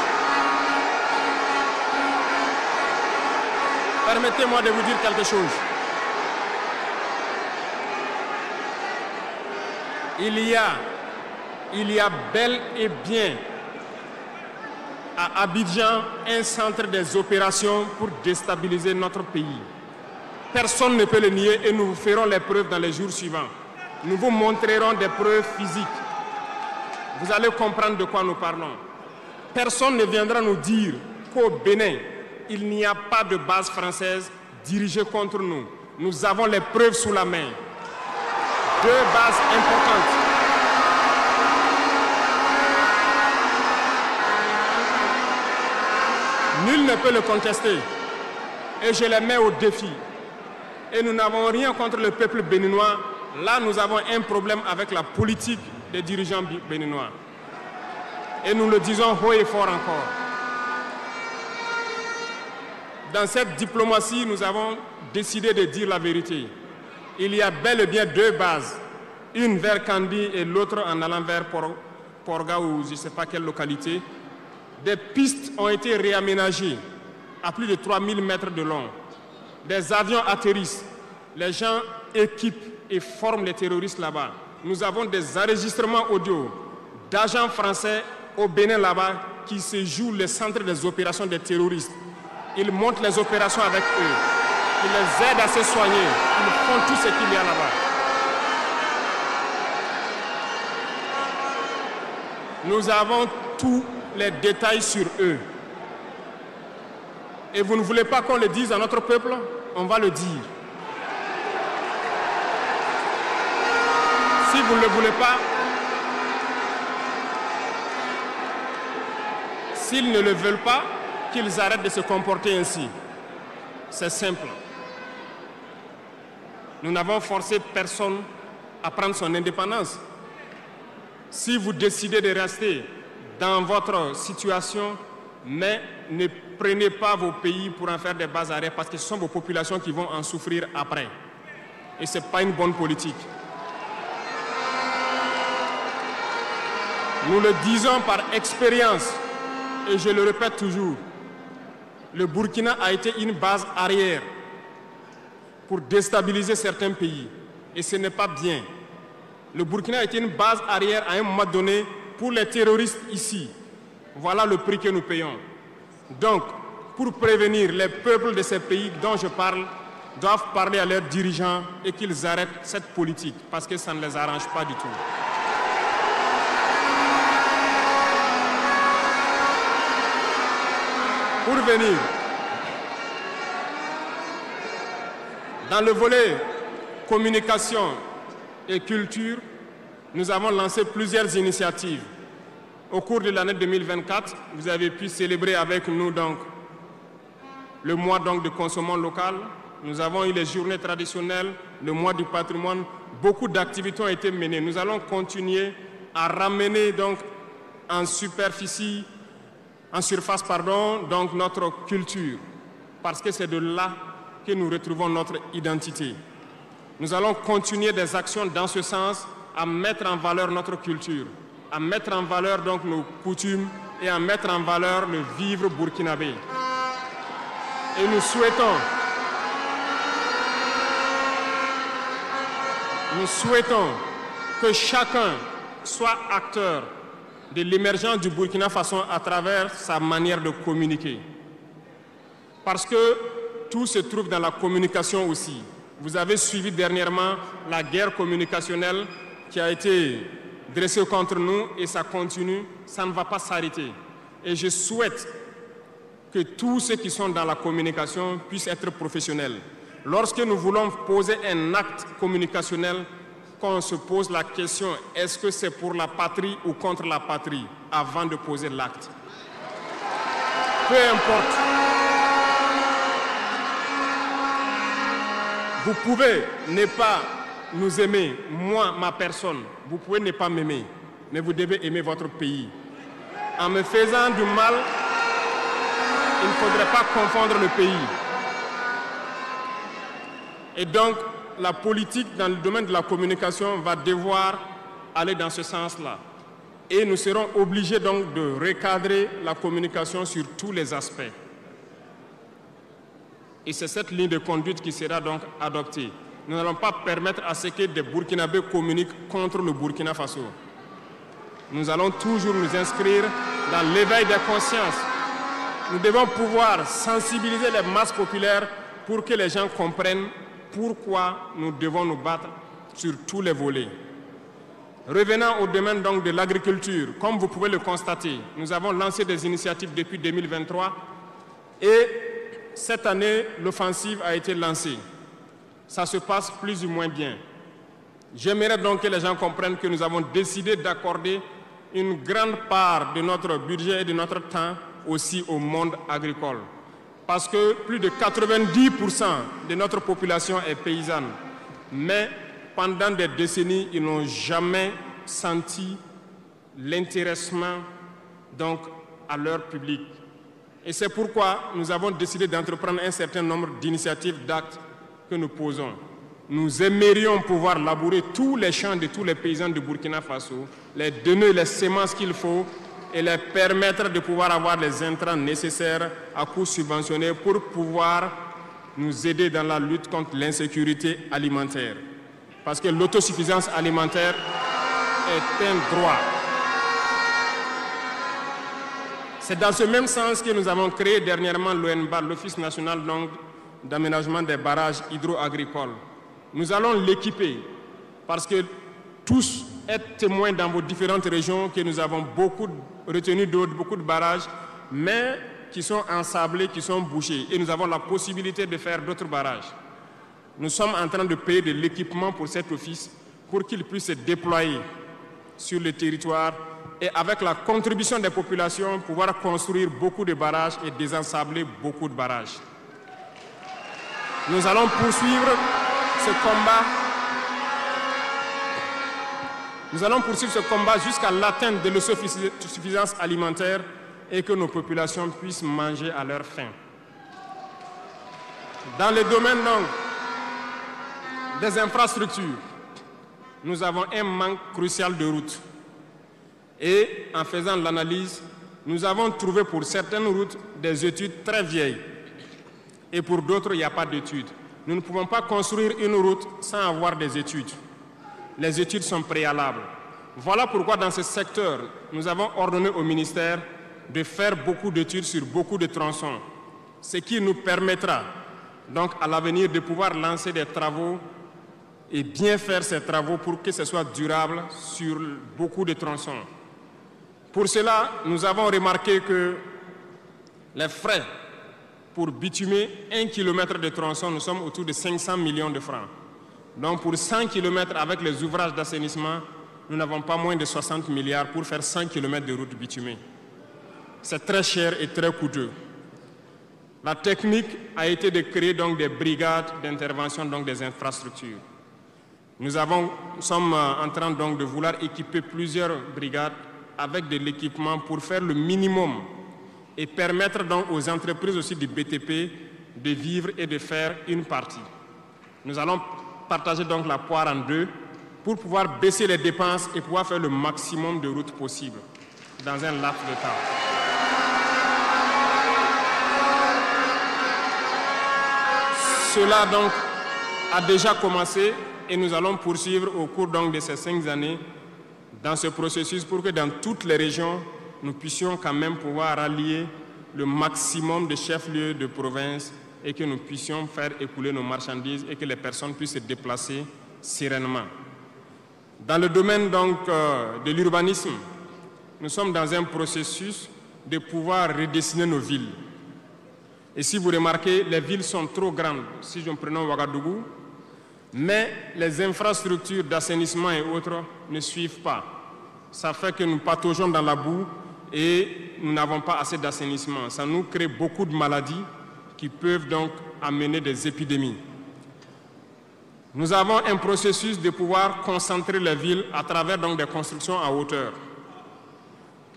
Permettez-moi de vous dire quelque chose. Il y a bel et bien à Abidjan un centre des opérations pour déstabiliser notre pays. Personne ne peut le nier et nous vous ferons les preuves dans les jours suivants. Nous vous montrerons des preuves physiques. Vous allez comprendre de quoi nous parlons. Personne ne viendra nous dire qu'au Bénin, il n'y a pas de base française dirigée contre nous. Nous avons les preuves sous la main. 2 bases importantes. Nul ne peut le contester. Et je les mets au défi. Et nous n'avons rien contre le peuple béninois. Là, nous avons un problème avec la politique des dirigeants béninois. Et nous le disons haut et fort encore. Dans cette diplomatie, nous avons décidé de dire la vérité. Il y a bel et bien 2 bases. Une vers Kandi et l'autre en allant vers Porga ou je ne sais pas quelle localité. Des pistes ont été réaménagées à plus de 3000 mètres de long. Des avions atterrissent. Les gens équipent et forment les terroristes là-bas. Nous avons des enregistrements audio d'agents français au Bénin là-bas qui se jouent le centre des opérations des terroristes. Ils montent les opérations avec eux. Ils les aident à se soigner. Ils font tout ce qu'il y a là-bas. Nous avons tous les détails sur eux. Et vous ne voulez pas qu'on le dise à notre peuple? On va le dire. Si vous ne le voulez pas, s'ils ne le veulent pas, qu'ils arrêtent de se comporter ainsi. C'est simple. Nous n'avons forcé personne à prendre son indépendance. Si vous décidez de rester dans votre situation, mais ne prenez pas vos pays pour en faire des bases arrêts parce que ce sont vos populations qui vont en souffrir après. Et ce n'est pas une bonne politique. Nous le disons par expérience. et je le répète toujours, le Burkina a été une base arrière pour déstabiliser certains pays. Et ce n'est pas bien. Le Burkina a été une base arrière à un moment donné pour les terroristes ici. Voilà le prix que nous payons. Donc, pour prévenir les peuples de ces pays dont je parle, doivent parler à leurs dirigeants et qu'ils arrêtent cette politique parce que ça ne les arrange pas du tout. Pour venir, dans le volet communication et culture, nous avons lancé plusieurs initiatives. Au cours de l'année 2024, vous avez pu célébrer avec nous donc, le mois donc, de consommation locale. Nous avons eu les journées traditionnelles, le mois du patrimoine. Beaucoup d'activités ont été menées. Nous allons continuer à ramener donc, en surface, donc notre culture, parce que c'est de là que nous retrouvons notre identité. Nous allons continuer des actions dans ce sens, à mettre en valeur notre culture, à mettre en valeur donc nos coutumes et à mettre en valeur le vivre burkinabé. Et nous souhaitons que chacun soit acteur de l'émergence du Burkina Faso à travers sa manière de communiquer. Parce que tout se trouve dans la communication aussi. Vous avez suivi dernièrement la guerre communicationnelle qui a été dressée contre nous et ça continue, ça ne va pas s'arrêter. Et je souhaite que tous ceux qui sont dans la communication puissent être professionnels. Lorsque nous voulons poser un acte communicationnel, qu'on se pose la question, est-ce que c'est pour la patrie ou contre la patrie, avant de poser l'acte. Peu importe. Vous pouvez ne pas nous aimer, moi, ma personne. Vous pouvez ne pas m'aimer, mais vous devez aimer votre pays. En me faisant du mal, il ne faudrait pas confondre le pays. Et donc, la politique dans le domaine de la communication va devoir aller dans ce sens-là. Et nous serons obligés donc de recadrer la communication sur tous les aspects. Et c'est cette ligne de conduite qui sera donc adoptée. Nous n'allons pas permettre à ce que des Burkinabés communiquent contre le Burkina Faso. Nous allons toujours nous inscrire dans l'éveil des consciences. Nous devons pouvoir sensibiliser les masses populaires pour que les gens comprennent pourquoi nous devons nous battre sur tous les volets. Revenant au domaine donc de l'agriculture, comme vous pouvez le constater, nous avons lancé des initiatives depuis 2023 et cette année, l'offensive a été lancée. Ça se passe plus ou moins bien. J'aimerais donc que les gens comprennent que nous avons décidé d'accorder une grande part de notre budget et de notre temps aussi au monde agricole. Parce que plus de 90% de notre population est paysanne. Mais pendant des décennies, ils n'ont jamais senti l'intéressement donc, à leur public. Et c'est pourquoi nous avons décidé d'entreprendre un certain nombre d'initiatives, d'actes que nous posons. Nous aimerions pouvoir labourer tous les champs de tous les paysans de Burkina Faso, les donner les semences qu'il faut et les permettre de pouvoir avoir les intrants nécessaires à coût subventionné pour pouvoir nous aider dans la lutte contre l'insécurité alimentaire. Parce que l'autosuffisance alimentaire est un droit. C'est dans ce même sens que nous avons créé dernièrement l'ONBAR, l'Office national d'aménagement des barrages hydro-agricoles. Nous allons l'équiper parce que tous êtes témoins dans vos différentes régions que nous avons retenu beaucoup de barrages, mais qui sont ensablés, qui sont bouchés. Et nous avons la possibilité de faire d'autres barrages. Nous sommes en train de payer de l'équipement pour cet office pour qu'il puisse se déployer sur le territoire et avec la contribution des populations, pouvoir construire beaucoup de barrages et désensabler beaucoup de barrages. Nous allons poursuivre ce combat. Nous allons poursuivre ce combat jusqu'à l'atteinte de l'autosuffisance alimentaire et que nos populations puissent manger à leur faim. Dans le domaine donc, des infrastructures, nous avons un manque crucial de routes. Et en faisant l'analyse, nous avons trouvé pour certaines routes des études très vieilles et pour d'autres, il n'y a pas d'études. Nous ne pouvons pas construire une route sans avoir des études. Les études sont préalables. Voilà pourquoi dans ce secteur, nous avons ordonné au ministère de faire beaucoup d'études sur beaucoup de tronçons, ce qui nous permettra donc à l'avenir de pouvoir lancer des travaux et bien faire ces travaux pour que ce soit durable sur beaucoup de tronçons. Pour cela, nous avons remarqué que les frais pour bitumer 1 km de tronçon, nous sommes autour de 500 millions de francs. Donc pour 100 km avec les ouvrages d'assainissement, nous n'avons pas moins de 60 milliards pour faire 100 km de route bitumée. C'est très cher et très coûteux. La technique a été de créer donc des brigades d'intervention, donc des infrastructures. Nous sommes en train donc de vouloir équiper plusieurs brigades avec de l'équipement pour faire le minimum et permettre donc aux entreprises aussi du BTP de vivre et de faire une partie. Nous allons partager donc la poire en deux pour pouvoir baisser les dépenses et pouvoir faire le maximum de routes possibles dans un laps de temps. Cela donc a déjà commencé et nous allons poursuivre au cours donc de ces 5 années dans ce processus pour que dans toutes les régions, nous puissions quand même pouvoir rallier le maximum de chefs-lieux de province et que nous puissions faire écouler nos marchandises et que les personnes puissent se déplacer sereinement. Dans le domaine donc de l'urbanisme, nous sommes dans un processus de pouvoir redessiner nos villes. Et si vous remarquez, les villes sont trop grandes, si je me prends Ouagadougou, mais les infrastructures d'assainissement et autres ne suivent pas. Ça fait que nous pataugeons dans la boue et nous n'avons pas assez d'assainissement. Ça nous crée beaucoup de maladies qui peuvent donc amener des épidémies. Nous avons un processus de pouvoir concentrer les villes à travers donc des constructions à hauteur.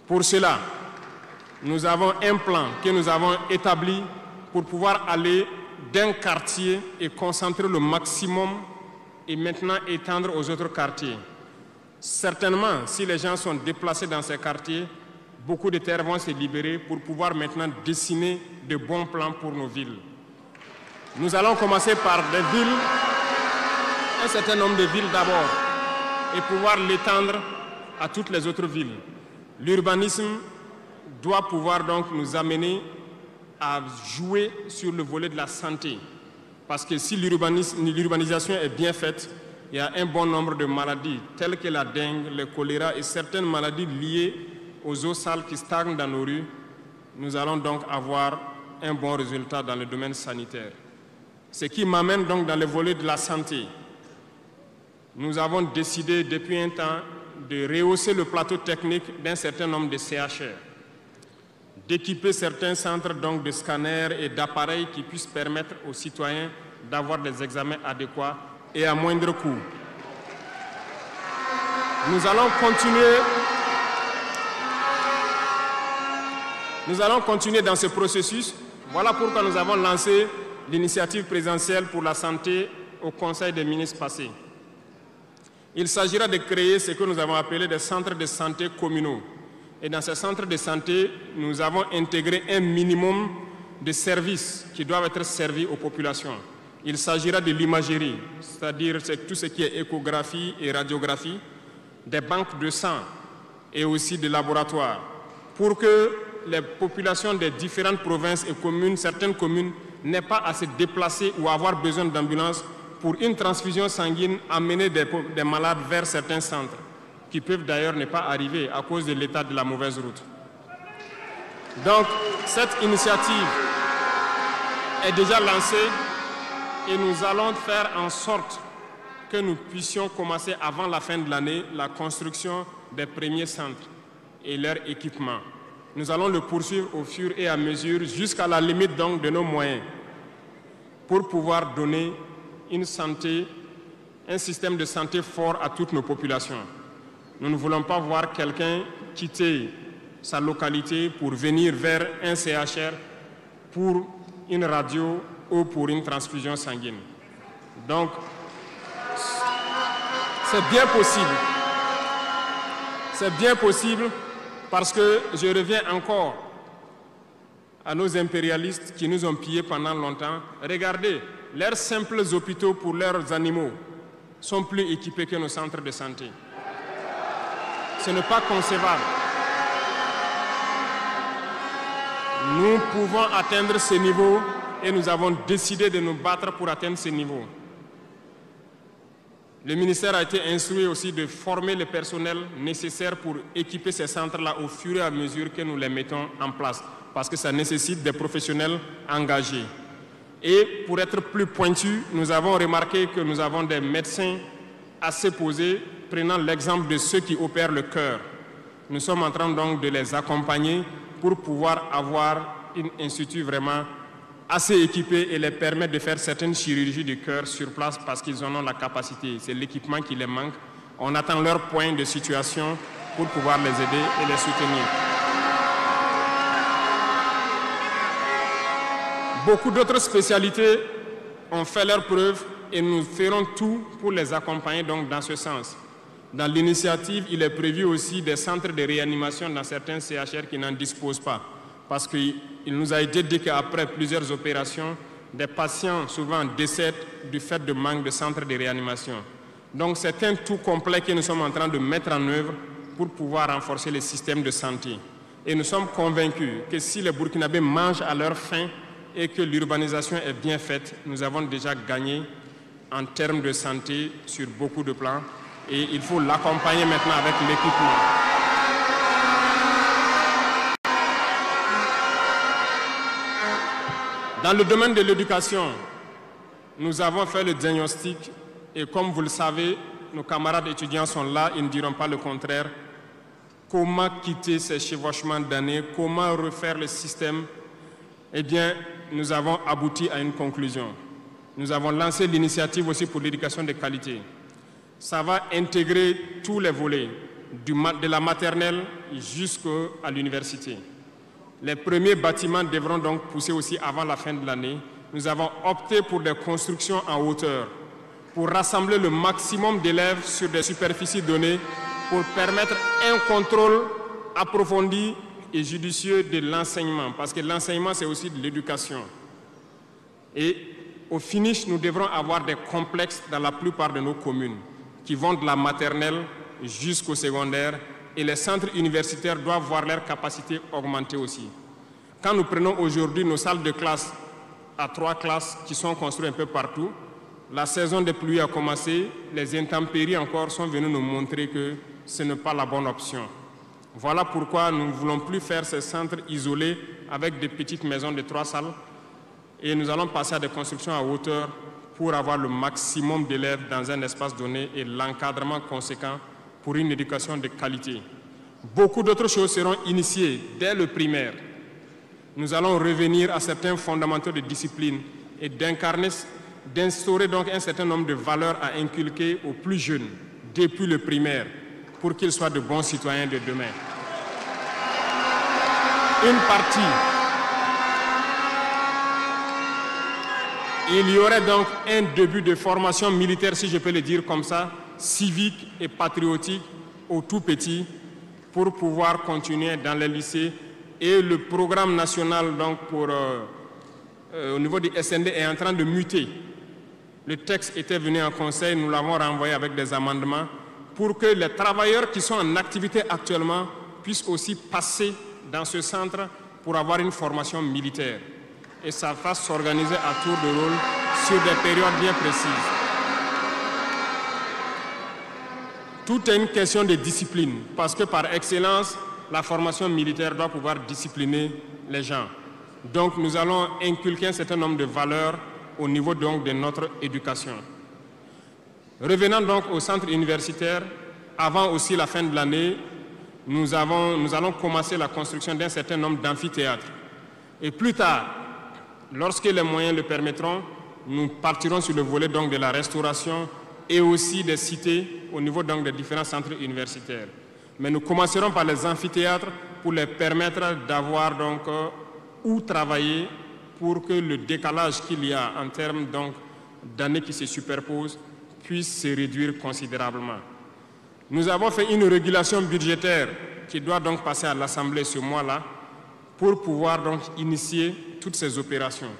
Pour cela, nous avons un plan que nous avons établi pour pouvoir aller d'un quartier et concentrer le maximum et maintenant étendre aux autres quartiers. Certainement, si les gens sont déplacés dans ces quartiers, beaucoup de terres vont se libérer pour pouvoir maintenant dessiner de bons plans pour nos villes. Nous allons commencer par des villes, un certain nombre de villes d'abord, et pouvoir l'étendre à toutes les autres villes. L'urbanisme doit pouvoir donc nous amener à jouer sur le volet de la santé. Parce que si l'urbanisation est bien faite, il y a un bon nombre de maladies telles que la dengue, le choléra et certaines maladies liées aux eaux sales qui stagnent dans nos rues. Nous allons donc avoir un bon résultat dans le domaine sanitaire. Ce qui m'amène donc dans le volet de la santé. Nous avons décidé depuis un temps de rehausser le plateau technique d'un certain nombre de CHR, d'équiper certains centres donc de scanners et d'appareils qui puissent permettre aux citoyens d'avoir des examens adéquats et à moindre coût. Nous allons continuer dans ce processus. Voilà pourquoi nous avons lancé l'initiative présidentielle pour la santé au Conseil des ministres passé. Il s'agira de créer ce que nous avons appelé des centres de santé communaux. Et dans ces centres de santé, nous avons intégré un minimum de services qui doivent être servis aux populations. Il s'agira de l'imagerie, c'est-à-dire tout ce qui est échographie et radiographie, des banques de sang et aussi des laboratoires, pour que les populations des différentes provinces et communes, certaines communes, n'aient pas à se déplacer ou avoir besoin d'ambulance pour une transfusion sanguine, amener des malades vers certains centres, qui peuvent d'ailleurs ne pas arriver à cause de l'état de la mauvaise route. Donc, cette initiative est déjà lancée et nous allons faire en sorte que nous puissions commencer avant la fin de l'année la construction des premiers centres et leur équipement. Nous allons le poursuivre au fur et à mesure jusqu'à la limite donc de nos moyens pour pouvoir donner une santé, un système de santé fort à toutes nos populations. Nous ne voulons pas voir quelqu'un quitter sa localité pour venir vers un CHR pour une radio ou pour une transfusion sanguine. Donc, c'est bien possible. C'est bien possible Parce que je reviens encore à nos impérialistes qui nous ont pillés pendant longtemps. Regardez, leurs simples hôpitaux pour leurs animaux sont plus équipés que nos centres de santé. Ce n'est pas concevable. Nous pouvons atteindre ce niveau et nous avons décidé de nous battre pour atteindre ce niveau. Le ministère a été instruit aussi de former le personnel nécessaire pour équiper ces centres-là au fur et à mesure que nous les mettons en place, parce que ça nécessite des professionnels engagés. Et pour être plus pointu, nous avons remarqué que nous avons des médecins assez posés, prenant l'exemple de ceux qui opèrent le cœur. Nous sommes en train donc de les accompagner pour pouvoir avoir un institut vraiment assez équipé et les permettre de faire certaines chirurgies du cœur sur place parce qu'ils en ont la capacité. C'est l'équipement qui les manque. On attend leur point de situation pour pouvoir les aider et les soutenir. Beaucoup d'autres spécialités ont fait leurs preuves et nous ferons tout pour les accompagner donc dans ce sens. Dans l'initiative, il est prévu aussi des centres de réanimation dans certains CHR qui n'en disposent pas. Parce qu'il nous a été dit qu'après plusieurs opérations, des patients souvent décèdent du fait de manque de centres de réanimation. Donc c'est un tout complet que nous sommes en train de mettre en œuvre pour pouvoir renforcer le système de santé. Et nous sommes convaincus que si les Burkinabés mangent à leur faim et que l'urbanisation est bien faite, nous avons déjà gagné en termes de santé sur beaucoup de plans. Et il faut l'accompagner maintenant avec l'équipement. Dans le domaine de l'éducation, nous avons fait le diagnostic et comme vous le savez, nos camarades étudiants sont là, ils ne diront pas le contraire. Comment quitter ces chevauchements d'années, comment refaire le système? Eh bien, nous avons abouti à une conclusion. Nous avons lancé l'initiative aussi pour l'éducation de qualité. Ça va intégrer tous les volets, de la maternelle jusqu'à l'université. Les premiers bâtiments devront donc pousser aussi avant la fin de l'année. Nous avons opté pour des constructions en hauteur, pour rassembler le maximum d'élèves sur des superficies données, pour permettre un contrôle approfondi et judicieux de l'enseignement, parce que l'enseignement, c'est aussi de l'éducation. Et au finish, nous devrons avoir des complexes dans la plupart de nos communes, qui vont de la maternelle jusqu'au secondaire, et les centres universitaires doivent voir leur capacité augmenter aussi. Quand nous prenons aujourd'hui nos salles de classe à 3 classes qui sont construites un peu partout, la saison des pluies a commencé, les intempéries encore sont venues nous montrer que ce n'est pas la bonne option. Voilà pourquoi nous ne voulons plus faire ces centres isolés avec des petites maisons de 3 salles et nous allons passer à des constructions à hauteur pour avoir le maximum d'élèves dans un espace donné et l'encadrement conséquent pour une éducation de qualité. Beaucoup d'autres choses seront initiées dès le primaire. Nous allons revenir à certains fondamentaux de discipline et d'instaurer donc un certain nombre de valeurs à inculquer aux plus jeunes depuis le primaire pour qu'ils soient de bons citoyens de demain. Une partie. Il y aurait donc un début de formation militaire, si je peux le dire comme ça, civique et patriotique au tout petit pour pouvoir continuer dans les lycées. Et le programme national donc au niveau du SND est en train de muter. Le texte était venu en conseil, nous l'avons renvoyé avec des amendements pour que les travailleurs qui sont en activité actuellement puissent aussi passer dans ce centre pour avoir une formation militaire. Et ça va s'organiser à tour de rôle sur des périodes bien précises. Tout est une question de discipline, parce que par excellence, la formation militaire doit pouvoir discipliner les gens. Donc nous allons inculquer un certain nombre de valeurs au niveau donc de notre éducation. Revenant donc au centre universitaire, avant aussi la fin de l'année, nous allons commencer la construction d'un certain nombre d'amphithéâtres. Et plus tard, lorsque les moyens le permettront, nous partirons sur le volet donc de la restauration et aussi des cités au niveau donc des différents centres universitaires. Mais nous commencerons par les amphithéâtres pour les permettre d'avoir donc où travailler pour que le décalage qu'il y a en termes donc d'années qui se superposent puisse se réduire considérablement. Nous avons fait une régulation budgétaire qui doit donc passer à l'Assemblée ce mois-là pour pouvoir donc initier toutes ces opérations.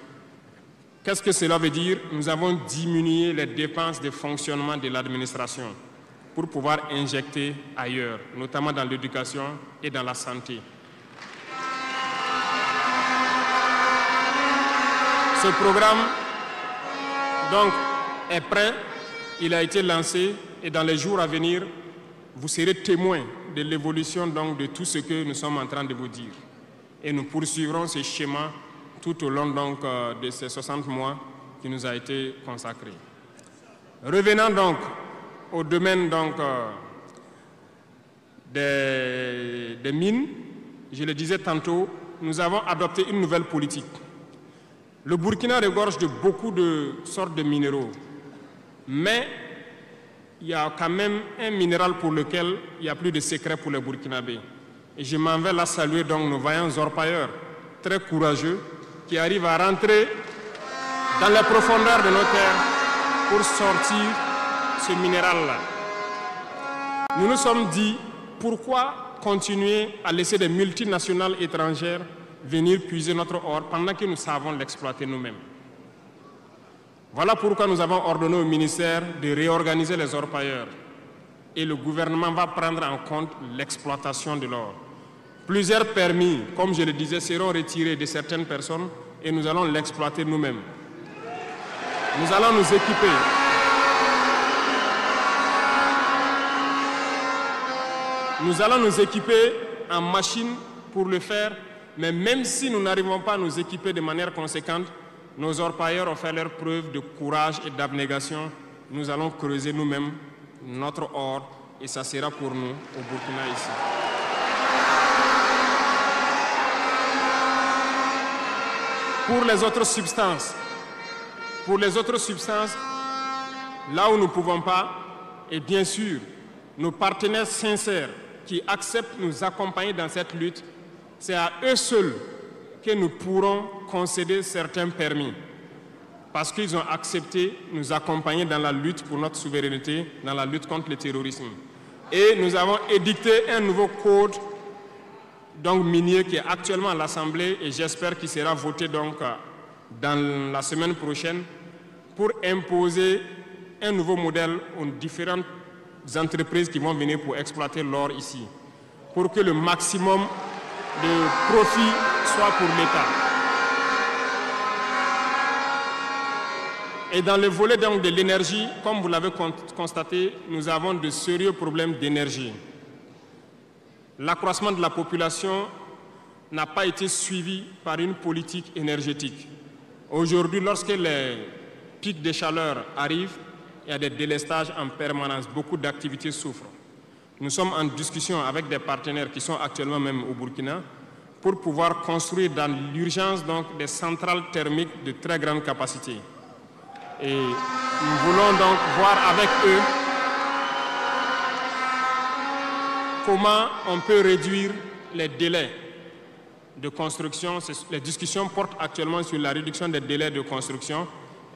Qu'est-ce que cela veut dire? Nous avons diminué les dépenses de fonctionnement de l'administration pour pouvoir injecter ailleurs, notamment dans l'éducation et dans la santé. Ce programme donc, est prêt, il a été lancé et dans les jours à venir, vous serez témoins de l'évolution donc, de tout ce que nous sommes en train de vous dire. Et nous poursuivrons ce schéma tout au long donc, de ces 60 mois qui nous a été consacré. Revenant donc au domaine donc, des mines, je le disais tantôt, nous avons adopté une nouvelle politique. Le Burkina regorge de beaucoup de sortes de minéraux, mais il y a quand même un minéral pour lequel il n'y a plus de secret pour les Burkinabés. Et je m'en vais là saluer donc nos vaillants orpailleurs, très courageux, qui arrivent à rentrer dans les profondeurs de nos terres pour sortir ce minéral-là. Nous nous sommes dit, pourquoi continuer à laisser des multinationales étrangères venir puiser notre or pendant que nous savons l'exploiter nous-mêmes? Voilà pourquoi nous avons ordonné au ministère de réorganiser les orpailleurs et le gouvernement va prendre en compte l'exploitation de l'or. Plusieurs permis, comme je le disais, seront retirés de certaines personnes et nous allons l'exploiter nous-mêmes. Nous allons nous équiper. Nous allons nous équiper en machines pour le faire, mais même si nous n'arrivons pas à nous équiper de manière conséquente, nos orpailleurs ont fait leur preuve de courage et d'abnégation. Nous allons creuser nous-mêmes notre or et ça sera pour nous au Burkina ici. Pour les autres substances, là où nous ne pouvons pas, et bien sûr, nos partenaires sincères qui acceptent de nous accompagner dans cette lutte, c'est à eux seuls que nous pourrons concéder certains permis. Parce qu'ils ont accepté de nous accompagner dans la lutte pour notre souveraineté, dans la lutte contre le terrorisme. Et nous avons édicté un nouveau code donc, minier qui est actuellement à l'Assemblée et j'espère qu'il sera voté donc, dans la semaine prochaine pour imposer un nouveau modèle aux différentes entreprises qui vont venir pour exploiter l'or ici, pour que le maximum de profit soit pour l'État. Et dans le volet donc, de l'énergie, comme vous l'avez constaté, nous avons de sérieux problèmes d'énergie. L'accroissement de la population n'a pas été suivi par une politique énergétique. Aujourd'hui, lorsque les pics de chaleur arrivent, il y a des délestages en permanence, beaucoup d'activités souffrent. Nous sommes en discussion avec des partenaires qui sont actuellement même au Burkina pour pouvoir construire dans l'urgence donc des centrales thermiques de très grande capacité. Et nous voulons donc voir avec eux comment on peut réduire les délais de construction. Les discussions portent actuellement sur la réduction des délais de construction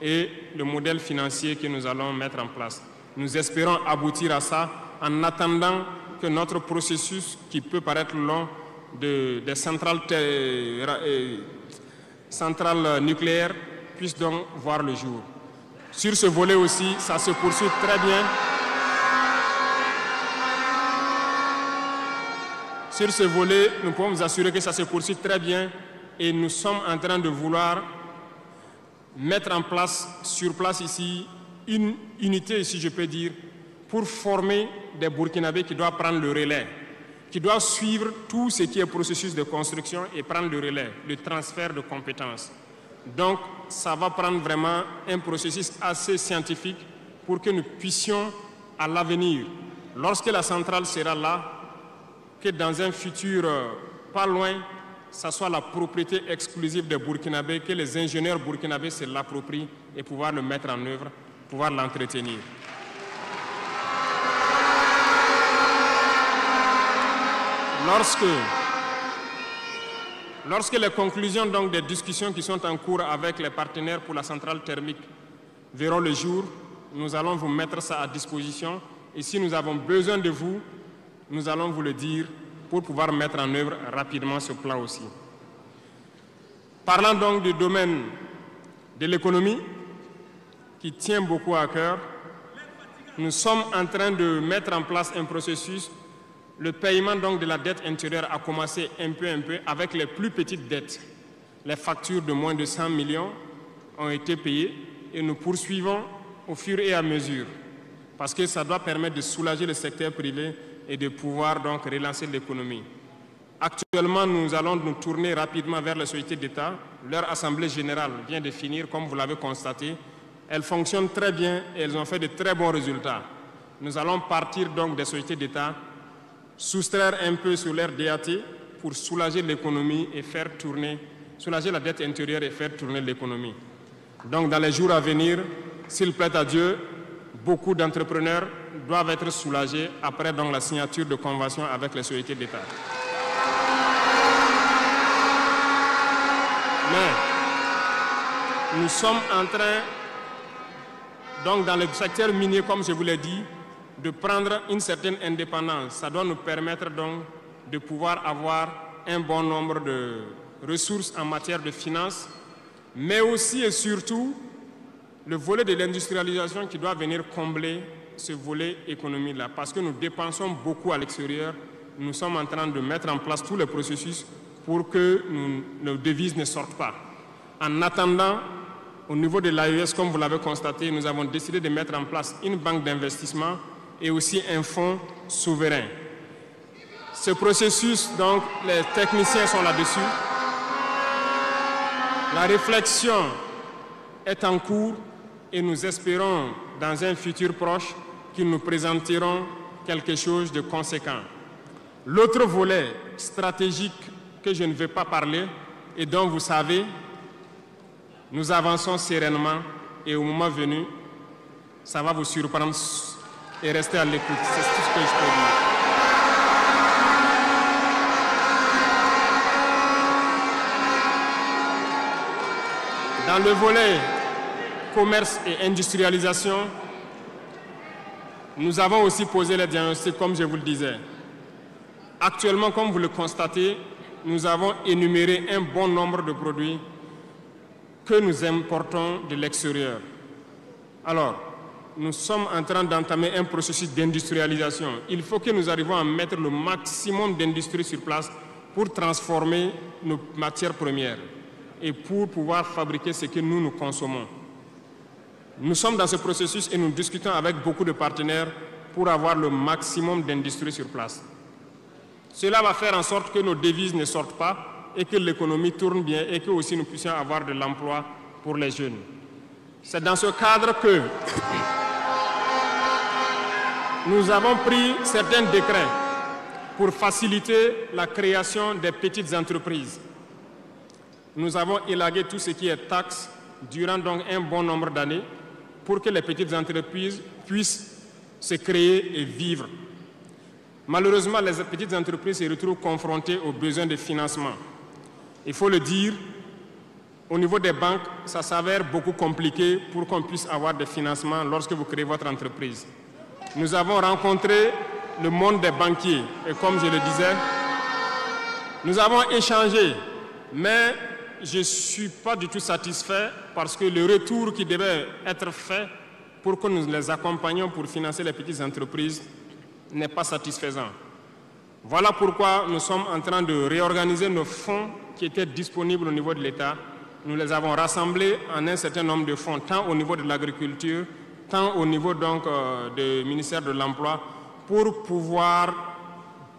et le modèle financier que nous allons mettre en place. Nous espérons aboutir à ça en attendant que notre processus, qui peut paraître long, des centrales nucléaires puisse donc voir le jour. Sur ce volet aussi, ça se poursuit très bien. Sur ce volet, nous pouvons vous assurer que ça se poursuit très bien et nous sommes en train de vouloir mettre en place, sur place ici, une unité, si je peux dire, pour former des Burkinabés qui doivent prendre le relais, qui doivent suivre tout ce qui est processus de construction et prendre le relais, le transfert de compétences. Donc, ça va prendre vraiment un processus assez scientifique pour que nous puissions, à l'avenir, lorsque la centrale sera là, que dans un futur pas loin, ça soit la propriété exclusive des Burkinabés, que les ingénieurs burkinabés se l'approprient et pouvoir le mettre en œuvre, pouvoir l'entretenir. Lorsque les conclusions donc, des discussions qui sont en cours avec les partenaires pour la centrale thermique verront le jour, nous allons vous mettre ça à disposition. Et si nous avons besoin de vous, nous allons vous le dire pour pouvoir mettre en œuvre rapidement ce plan aussi. Parlant donc du domaine de l'économie, qui tient beaucoup à cœur, nous sommes en train de mettre en place un processus. Le paiement donc de la dette intérieure a commencé un peu avec les plus petites dettes. Les factures de moins de 100 millions ont été payées et nous poursuivons au fur et à mesure parce que ça doit permettre de soulager le secteur privé et de pouvoir donc relancer l'économie. Actuellement, nous allons nous tourner rapidement vers les sociétés d'État. Leur assemblée générale vient de finir, comme vous l'avez constaté. Elles fonctionnent très bien et elles ont fait de très bons résultats. Nous allons partir donc des sociétés d'État, soustraire un peu sur leur DAT pour soulager l'économie et faire tourner, soulager la dette intérieure et faire tourner l'économie. Donc dans les jours à venir, s'il plaît à Dieu, beaucoup d'entrepreneurs doivent être soulagés après donc la signature de conventions avec les sociétés d'État. Mais nous sommes en train, donc dans le secteur minier, comme je vous l'ai dit, de prendre une certaine indépendance. Ça doit nous permettre donc de pouvoir avoir un bon nombre de ressources en matière de finances, mais aussi et surtout le volet de l'industrialisation qui doit venir combler ce volet économie-là. Parce que nous dépensons beaucoup à l'extérieur, nous sommes en train de mettre en place tous les processus pour que nos devises ne sortent pas. En attendant, au niveau de l'AES, comme vous l'avez constaté, nous avons décidé de mettre en place une banque d'investissement et aussi un fonds souverain. Ce processus, donc, les techniciens sont là-dessus. La réflexion est en cours et nous espérons, dans un futur proche, qu'ils nous présenteront quelque chose de conséquent. L'autre volet stratégique que je ne vais pas parler et dont vous savez, nous avançons sereinement et au moment venu, ça va vous surprendre et rester à l'écoute. C'est tout ce que je peux dire. Dans le volet commerce et industrialisation, nous avons aussi posé les diagnostics, comme je vous le disais. Actuellement, comme vous le constatez, nous avons énuméré un bon nombre de produits que nous importons de l'extérieur. Alors, nous sommes en train d'entamer un processus d'industrialisation. Il faut que nous arrivions à mettre le maximum d'industrie sur place pour transformer nos matières premières et pour pouvoir fabriquer ce que nous consommons. Nous sommes dans ce processus et nous discutons avec beaucoup de partenaires pour avoir le maximum d'industrie sur place. Cela va faire en sorte que nos devises ne sortent pas et que l'économie tourne bien et que aussi nous puissions avoir de l'emploi pour les jeunes. C'est dans ce cadre que nous avons pris certains décrets pour faciliter la création des petites entreprises. Nous avons élagué tout ce qui est taxes durant donc un bon nombre d'années pour que les petites entreprises puissent se créer et vivre. Malheureusement, les petites entreprises se retrouvent confrontées aux besoins de financement. Il faut le dire, au niveau des banques, ça s'avère beaucoup compliqué pour qu'on puisse avoir des financements lorsque vous créez votre entreprise. Nous avons rencontré le monde des banquiers et comme je le disais, nous avons échangé, mais je ne suis pas du tout satisfait parce que le retour qui devait être fait pour que nous les accompagnions pour financer les petites entreprises n'est pas satisfaisant. Voilà pourquoi nous sommes en train de réorganiser nos fonds qui étaient disponibles au niveau de l'État. Nous les avons rassemblés en un certain nombre de fonds, tant au niveau de l'agriculture, tant au niveau donc du ministère de l'Emploi, pour pouvoir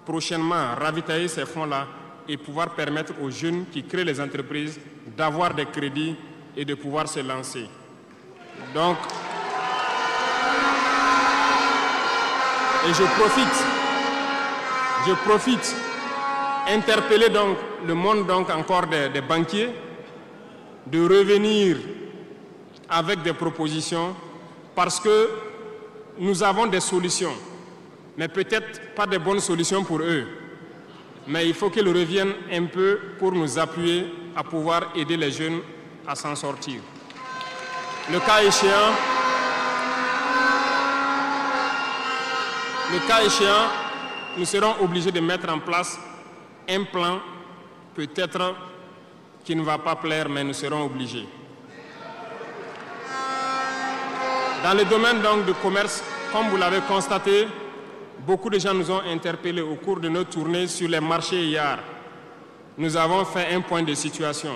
prochainement ravitailler ces fonds-là et pouvoir permettre aux jeunes qui créent les entreprises d'avoir des crédits et de pouvoir se lancer. Donc, et je profite, interpeller donc le monde donc encore des banquiers de revenir avec des propositions parce que nous avons des solutions, mais peut-être pas de bonnes solutions pour eux. Mais il faut qu'ils reviennent un peu pour nous appuyer à pouvoir aider les jeunes à s'en sortir. Le cas échéant, nous serons obligés de mettre en place un plan, peut-être qui ne va pas plaire, mais nous serons obligés. Dans le domaine donc du commerce, comme vous l'avez constaté, beaucoup de gens nous ont interpellés au cours de nos tournées sur les marchés hier. Nous avons fait un point de situation.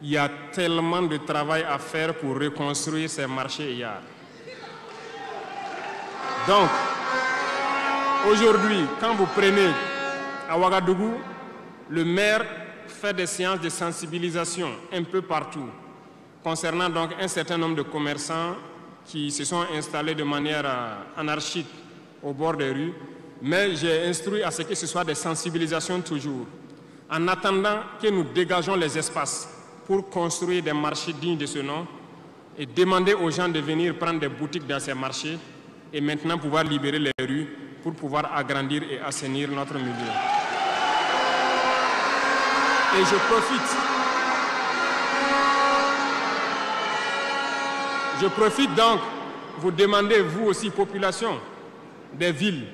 Il y a tellement de travail à faire pour reconstruire ces marchés hier. Donc, aujourd'hui, quand vous prenez à Ouagadougou, le maire fait des séances de sensibilisation un peu partout, concernant donc un certain nombre de commerçants qui se sont installés de manière anarchique au bord des rues, mais j'ai instruit à ce que ce soit des sensibilisations toujours, en attendant que nous dégageons les espaces pour construire des marchés dignes de ce nom et demander aux gens de venir prendre des boutiques dans ces marchés et maintenant pouvoir libérer les rues pour pouvoir agrandir et assainir notre milieu. Et je profite donc, vous demander, vous aussi, population des villes,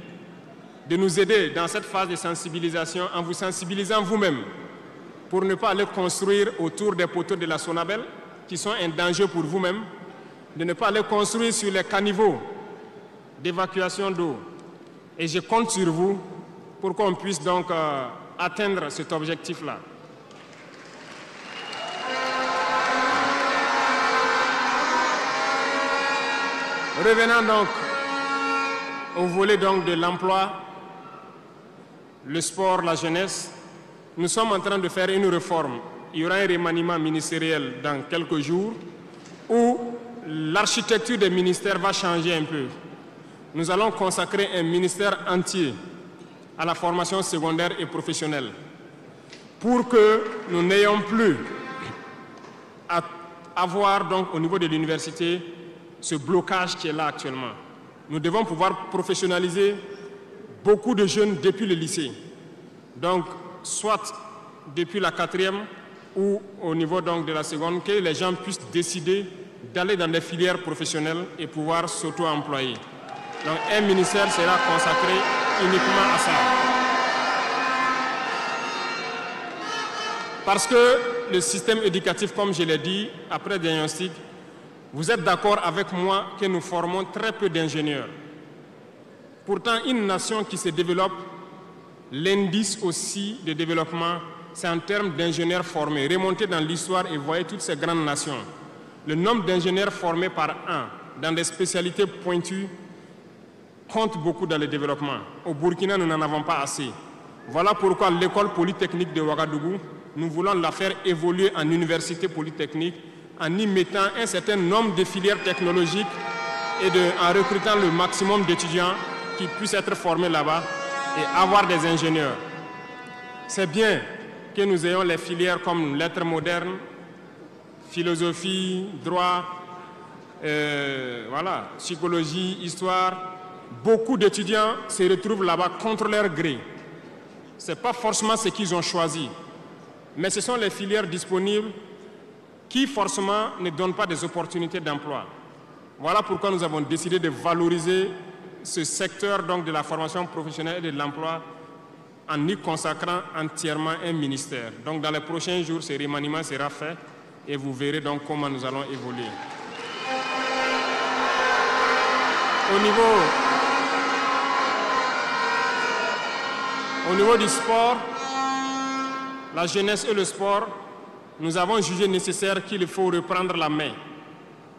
de nous aider dans cette phase de sensibilisation en vous sensibilisant vous-même pour ne pas aller construire autour des poteaux de la Sonabel qui sont un danger pour vous-même, de ne pas aller construire sur les caniveaux d'évacuation d'eau. Et je compte sur vous pour qu'on puisse donc atteindre cet objectif-là. Revenons donc au volet donc de l'emploi, le sport, la jeunesse. Nous sommes en train de faire une réforme. Il y aura un remaniement ministériel dans quelques jours où l'architecture des ministères va changer un peu. Nous allons consacrer un ministère entier à la formation secondaire et professionnelle pour que nous n'ayons plus à avoir donc au niveau de l'université ce blocage qui est là actuellement. Nous devons pouvoir professionnaliser beaucoup de jeunes depuis le lycée. Donc, soit depuis la 4e ou au niveau donc de la seconde, que les gens puissent décider d'aller dans des filières professionnelles et pouvoir s'auto-employer. Donc, un ministère sera consacré uniquement à ça. Parce que le système éducatif, comme je l'ai dit, après diagnostic, vous êtes d'accord avec moi que nous formons très peu d'ingénieurs. Pourtant, une nation qui se développe, l'indice aussi de développement, c'est en termes d'ingénieurs formés. Remontez dans l'histoire et voyez toutes ces grandes nations. Le nombre d'ingénieurs formés par an dans des spécialités pointues compte beaucoup dans le développement. Au Burkina, nous n'en avons pas assez. Voilà pourquoi l'école polytechnique de Ouagadougou, nous voulons la faire évoluer en université polytechnique en y mettant un certain nombre de filières technologiques et en recrutant le maximum d'étudiants qui puissent être formés là-bas et avoir des ingénieurs. C'est bien que nous ayons les filières comme lettres modernes, philosophie, droit, voilà, psychologie, histoire. Beaucoup d'étudiants se retrouvent là-bas contre leur gré. Ce n'est pas forcément ce qu'ils ont choisi, mais ce sont les filières disponibles qui forcément ne donnent pas des opportunités d'emploi. Voilà pourquoi nous avons décidé de valoriser ce secteur donc, de la formation professionnelle et de l'emploi en y consacrant entièrement un ministère. Donc dans les prochains jours, ce remaniement sera fait et vous verrez donc comment nous allons évoluer. Au niveau du sport, la jeunesse et le sport, nous avons jugé nécessaire qu'il faut reprendre la main.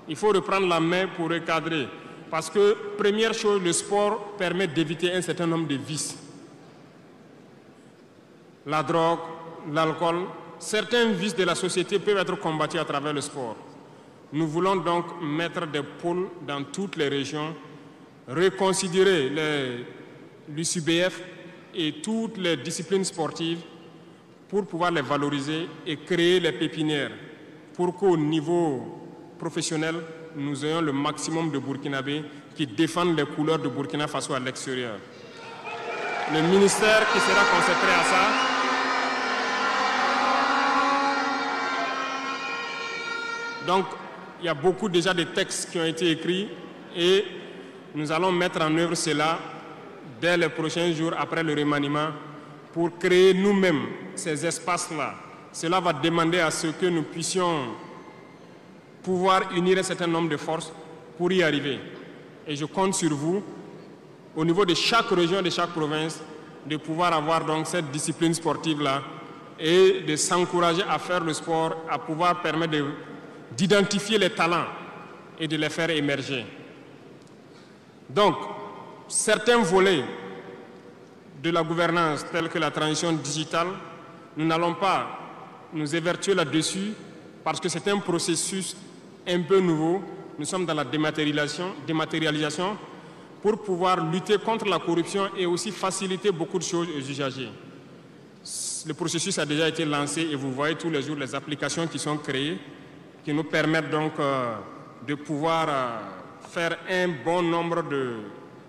Il faut reprendre la main pour recadrer. Parce que, première chose, le sport permet d'éviter un certain nombre de vices. La drogue, l'alcool, certains vices de la société peuvent être combattus à travers le sport. Nous voulons donc mettre des pôles dans toutes les régions, reconsidérer l'UCBF et toutes les disciplines sportives pour pouvoir les valoriser et créer les pépinières pour qu'au niveau professionnel, nous ayons le maximum de Burkinabés qui défendent les couleurs de Burkina Faso à l'extérieur. Le ministère qui sera consacré à ça donc, il y a beaucoup déjà de textes qui ont été écrits et nous allons mettre en œuvre cela dès les prochains jours après le remaniement, pour créer nous-mêmes ces espaces-là. Cela va demander à ce que nous puissions pouvoir unir un certain nombre de forces pour y arriver. Et je compte sur vous, au niveau de chaque région, de chaque province, de pouvoir avoir donc cette discipline sportive-là et de s'encourager à faire le sport, à pouvoir permettre d'identifier les talents et de les faire émerger. Donc, certains volets de la gouvernance, tels que la transition digitale, nous n'allons pas nous évertuer là-dessus parce que c'est un processus un peu nouveau. Nous sommes dans la dématérialisation pour pouvoir lutter contre la corruption et aussi faciliter beaucoup de choses aux usagers. Le processus a déjà été lancé et vous voyez tous les jours les applications qui sont créées qui nous permettent donc de pouvoir faire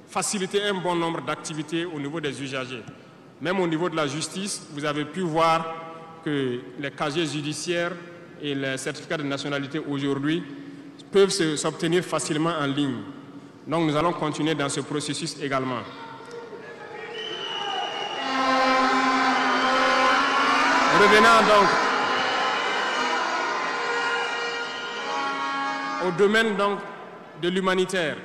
faciliter un bon nombre d'activités au niveau des usagers. Même au niveau de la justice, vous avez pu voir que les casiers judiciaires et les certificats de nationalité aujourd'hui peuvent s'obtenir facilement en ligne. Donc nous allons continuer dans ce processus également. Revenant donc au domaine donc de l'humanitaire,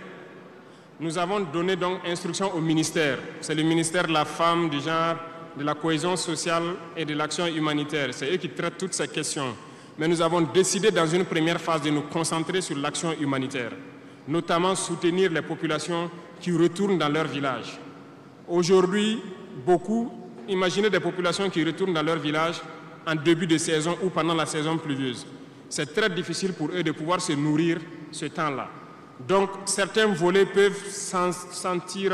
nous avons donné donc instruction au ministère. C'est le ministère de la Femme, du Genre, de la Cohésion sociale et de l'action humanitaire. C'est eux qui traitent toutes ces questions. Mais nous avons décidé dans une première phase de nous concentrer sur l'action humanitaire, notamment soutenir les populations qui retournent dans leur village. Aujourd'hui, imaginez des populations qui retournent dans leur village en début de saison ou pendant la saison pluvieuse. C'est très difficile pour eux de pouvoir se nourrir ce temps-là. Donc, certains volets peuvent sentir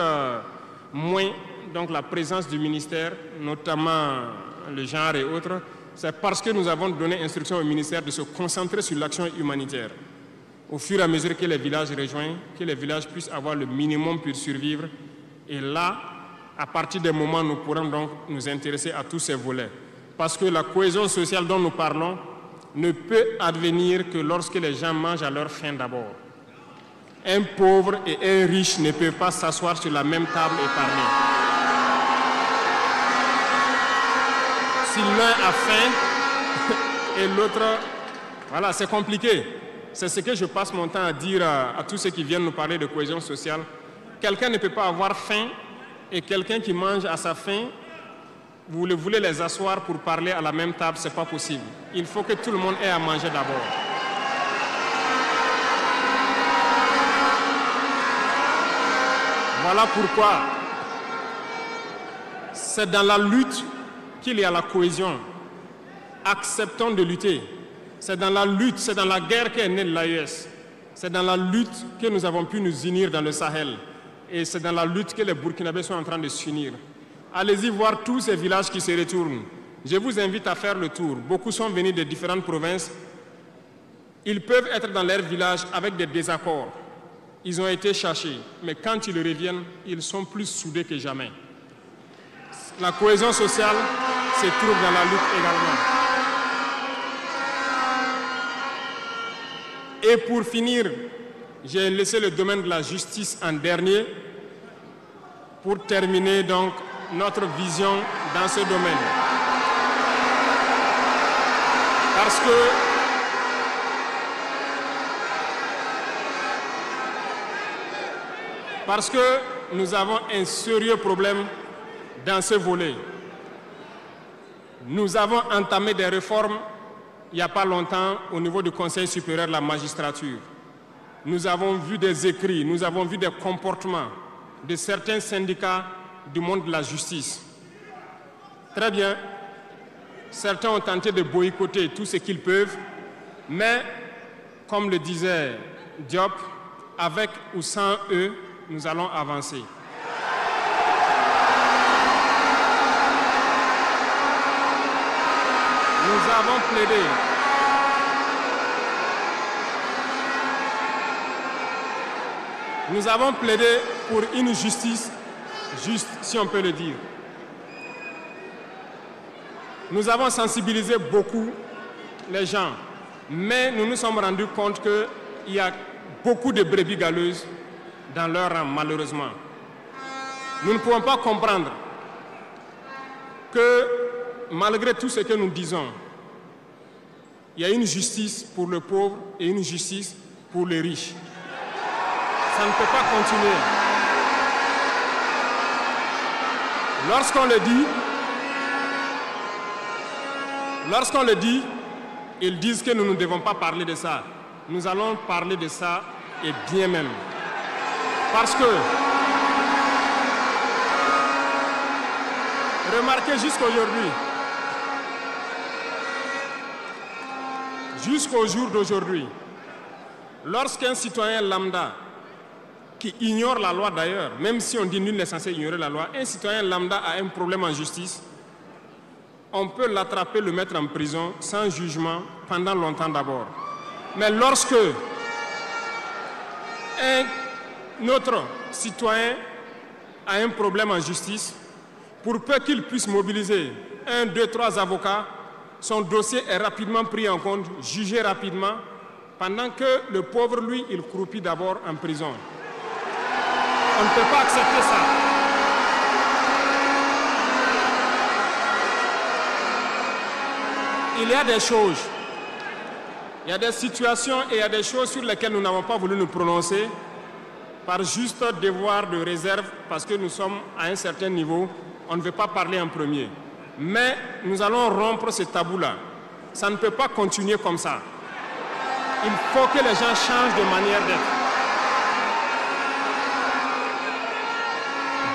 moins donc, la présence du ministère, notamment le genre et autres. C'est parce que nous avons donné instruction au ministère de se concentrer sur l'action humanitaire. Au fur et à mesure que les villages rejoignent, que les villages puissent avoir le minimum pour survivre. Et là, à partir des moments, nous pourrons donc nous intéresser à tous ces volets. Parce que la cohésion sociale dont nous parlons ne peut advenir que lorsque les gens mangent à leur faim d'abord. Un pauvre et un riche ne peuvent pas s'asseoir sur la même table et parler. Si l'un a faim et l'autre... Voilà, c'est compliqué. C'est ce que je passe mon temps à dire à tous ceux qui viennent nous parler de cohésion sociale. Quelqu'un ne peut pas avoir faim et quelqu'un qui mange à sa faim, vous voulez les asseoir pour parler à la même table, ce n'est pas possible. Il faut que tout le monde ait à manger d'abord. Voilà pourquoi c'est dans la lutte qu'il y a la cohésion. Acceptons de lutter. C'est dans la lutte, c'est dans la guerre qu'est née l'AES. C'est dans la lutte que nous avons pu nous unir dans le Sahel. Et c'est dans la lutte que les Burkinabés sont en train de s'unir. Allez-y voir tous ces villages qui se retournent. Je vous invite à faire le tour. Beaucoup sont venus de différentes provinces. Ils peuvent être dans leur village avec des désaccords. Ils ont été cherchés, mais quand ils reviennent, ils sont plus soudés que jamais. La cohésion sociale se trouve dans la lutte également. Et pour finir, j'ai laissé le domaine de la justice en dernier pour terminer donc notre vision dans ce domaine. Parce que nous avons un sérieux problème dans ce volet. Nous avons entamé des réformes il n'y a pas longtemps au niveau du Conseil supérieur de la magistrature. Nous avons vu des écrits, nous avons vu des comportements de certains syndicats du monde de la justice. Très bien, certains ont tenté de boycotter tout ce qu'ils peuvent, mais comme le disait Diop, avec ou sans eux, nous allons avancer. Nous avons plaidé. Nous avons plaidé pour une justice juste, si on peut le dire. Nous avons sensibilisé beaucoup les gens, mais nous nous sommes rendus compte qu'il y a beaucoup de brebis galeuses dans leur rang, malheureusement. Nous ne pouvons pas comprendre que malgré tout ce que nous disons, il y a une justice pour le pauvre et une justice pour les riches. Ça ne peut pas continuer. Lorsqu'on le dit, ils disent que nous ne devons pas parler de ça. Nous allons parler de ça et bien même. Parce que, remarquez jusqu'au jour d'aujourd'hui, lorsqu'un citoyen lambda, qui ignore la loi d'ailleurs, même si on dit nul n'est censé ignorer la loi, un citoyen lambda a un problème en justice, on peut l'attraper, le mettre en prison sans jugement pendant longtemps d'abord. Mais lorsque un autre citoyen a un problème en justice, pour peu qu'il puisse mobiliser 1, 2, 3 avocats, son dossier est rapidement pris en compte, jugé rapidement, pendant que le pauvre, lui, il croupit d'abord en prison. On ne peut pas accepter ça. Il y a des choses, il y a des situations et il y a des choses sur lesquelles nous n'avons pas voulu nous prononcer par juste devoir de réserve parce que nous sommes à un certain niveau, on ne veut pas parler en premier. Mais nous allons rompre ce tabou-là. Ça ne peut pas continuer comme ça. Il faut que les gens changent de manière d'être.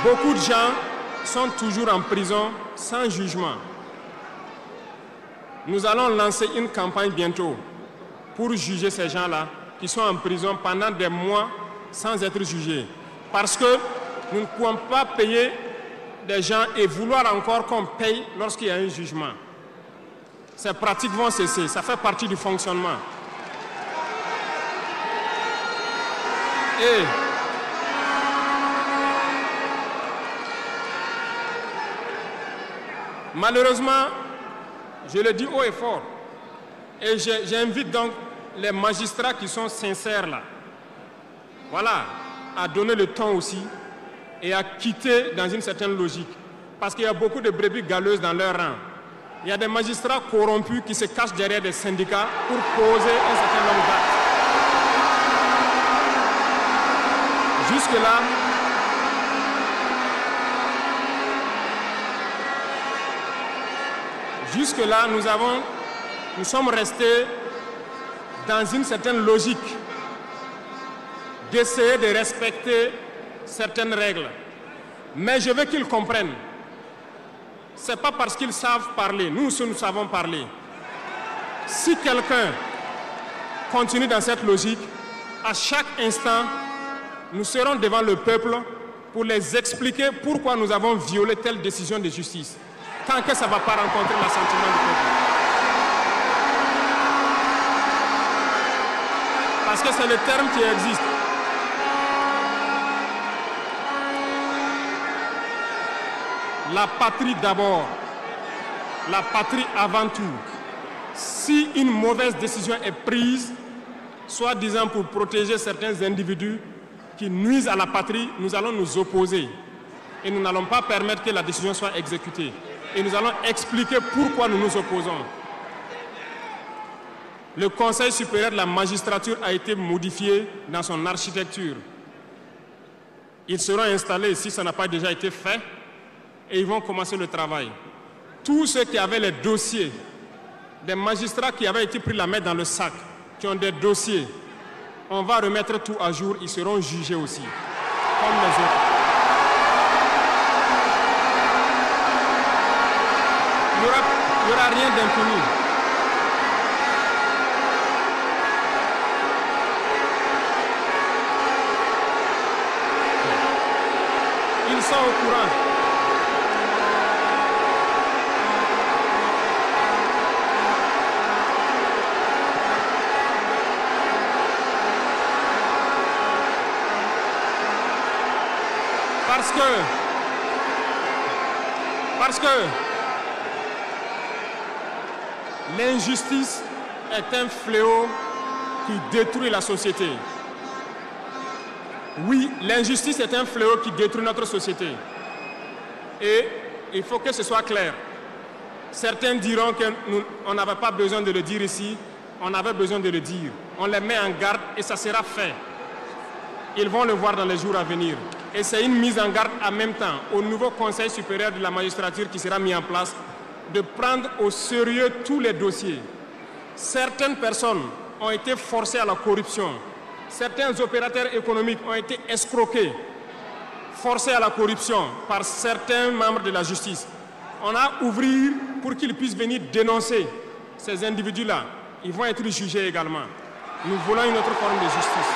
Beaucoup de gens sont toujours en prison sans jugement. Nous allons lancer une campagne bientôt pour juger ces gens-là qui sont en prison pendant des mois sans être jugés. Parce que nous ne pouvons pas payer des gens et vouloir encore qu'on paye lorsqu'il y a un jugement. Ces pratiques vont cesser, ça fait partie du fonctionnement. Et malheureusement, je le dis haut et fort, et j'invite donc les magistrats qui sont sincères là, voilà, à donner le ton aussi et à quitter dans une certaine logique. Parce qu'il y a beaucoup de brebis galeuses dans leur rang. Il y a des magistrats corrompus qui se cachent derrière des syndicats pour poser un certain nombre d'actes. Jusque-là, nous sommes restés dans une certaine logique d'essayer de respecter certaines règles. Mais je veux qu'ils comprennent. Ce n'est pas parce qu'ils savent parler. Nous savons parler. Si quelqu'un continue dans cette logique, à chaque instant, nous serons devant le peuple pour les expliquer pourquoi nous avons violé telle décision de justice. Tant que ça ne va pas rencontrer l'assentiment du peuple. Parce que c'est le terme qui existe. La patrie d'abord, la patrie avant tout. Si une mauvaise décision est prise, soi-disant pour protéger certains individus qui nuisent à la patrie, nous allons nous opposer. Et nous n'allons pas permettre que la décision soit exécutée. Et nous allons expliquer pourquoi nous nous opposons. Le Conseil supérieur de la magistrature a été modifié dans son architecture. Ils seront installés, si ça n'a pas déjà été fait, et ils vont commencer le travail. Tous ceux qui avaient les dossiers, des magistrats qui avaient été pris la main dans le sac, qui ont des dossiers, on va remettre tout à jour, ils seront jugés aussi, comme les autres. Il n'y aura rien d'infini. Ils sont au courant. Parce que l'injustice est un fléau qui détruit la société. Oui, l'injustice est un fléau qui détruit notre société. Et il faut que ce soit clair. Certains diront qu'on n'avait pas besoin de le dire ici, on avait besoin de le dire. On les met en garde et ça sera fait. Ils vont le voir dans les jours à venir. Et c'est une mise en garde en même temps au nouveau Conseil supérieur de la magistrature qui sera mis en place de prendre au sérieux tous les dossiers. Certaines personnes ont été forcées à la corruption. Certains opérateurs économiques ont été escroqués, forcés à la corruption par certains membres de la justice. On a ouvert pour qu'ils puissent venir dénoncer ces individus-là. Ils vont être jugés également. Nous voulons une autre forme de justice.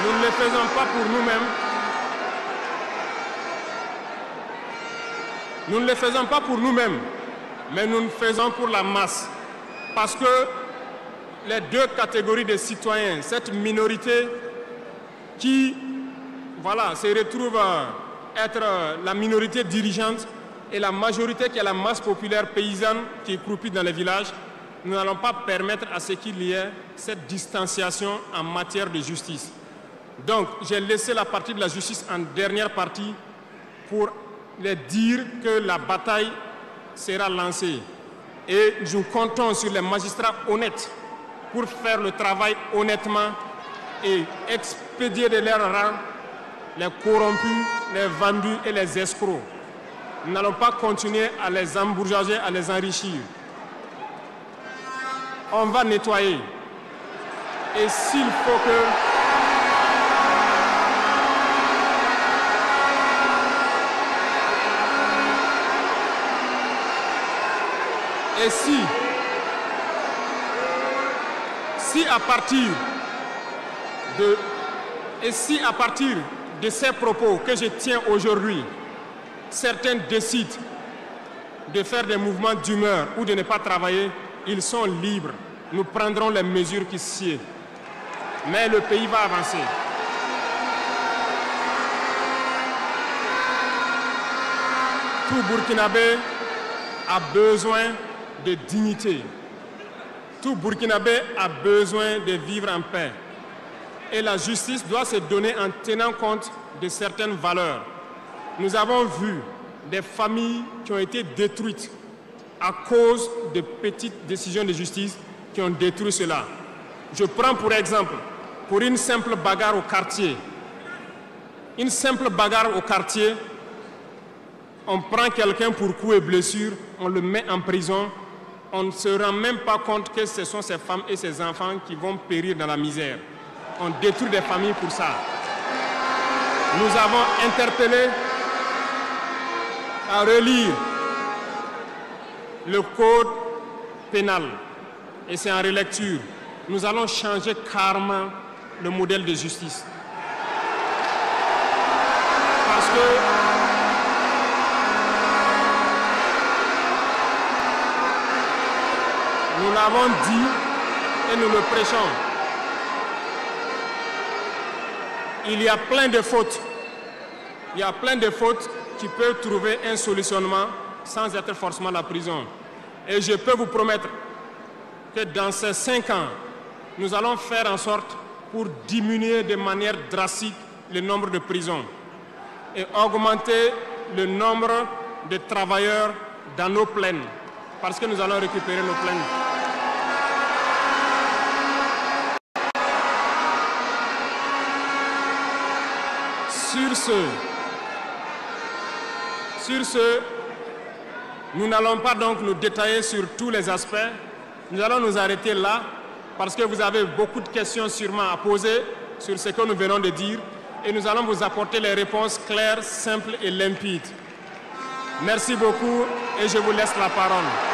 Nous ne le faisons pas pour nous-mêmes. Nous ne le faisons pas pour nous-mêmes, mais nous le faisons pour la masse. Parce que les deux catégories de citoyens, cette minorité qui se retrouve être la minorité dirigeante et la majorité qui est la masse populaire paysanne qui est croupie dans les villages, nous n'allons pas permettre à ce qu'il y ait cette distanciation en matière de justice. Donc, j'ai laissé la partie de la justice en dernière partie pour les dire que la bataille sera lancée. Et nous comptons sur les magistrats honnêtes pour faire le travail honnêtement et expédier de leur rang les corrompus, les vendus et les escrocs. Nous n'allons pas continuer à les embourgeoiser, à les enrichir. On va nettoyer. Et s'il faut que... Et si à partir de ces propos que je tiens aujourd'hui, certains décident de faire des mouvements d'humeur ou de ne pas travailler, ils sont libres. Nous prendrons les mesures qui sied. Mais le pays va avancer. Tout Burkinabé a besoin de dignité. Tout Burkinabé a besoin de vivre en paix. Et la justice doit se donner en tenant compte de certaines valeurs. Nous avons vu des familles qui ont été détruites à cause de petites décisions de justice qui ont détruit cela. Je prends pour exemple, pour une simple bagarre au quartier. Une simple bagarre au quartier, on prend quelqu'un pour coups et blessures, on le met en prison, on ne se rend même pas compte que ce sont ces femmes et ces enfants qui vont périr dans la misère. On détruit des familles pour ça. Nous avons interpellé à relire le code pénal et c'est en relecture. Nous allons changer carrément le modèle de justice. Parce que nous l'avons dit et nous le prêchons. Il y a plein de fautes. Il y a plein de fautes qui peuvent trouver un solutionnement sans être forcément la prison. Et je peux vous promettre que dans ces 5 ans, nous allons faire en sorte pour diminuer de manière drastique le nombre de prisons et augmenter le nombre de travailleurs dans nos plaines, parce que nous allons récupérer nos plaines. Sur ce, nous n'allons pas donc nous détailler sur tous les aspects. Nous allons nous arrêter là parce que vous avez beaucoup de questions sûrement à poser sur ce que nous venons de dire et nous allons vous apporter les réponses claires, simples et limpides. Merci beaucoup et je vous laisse la parole.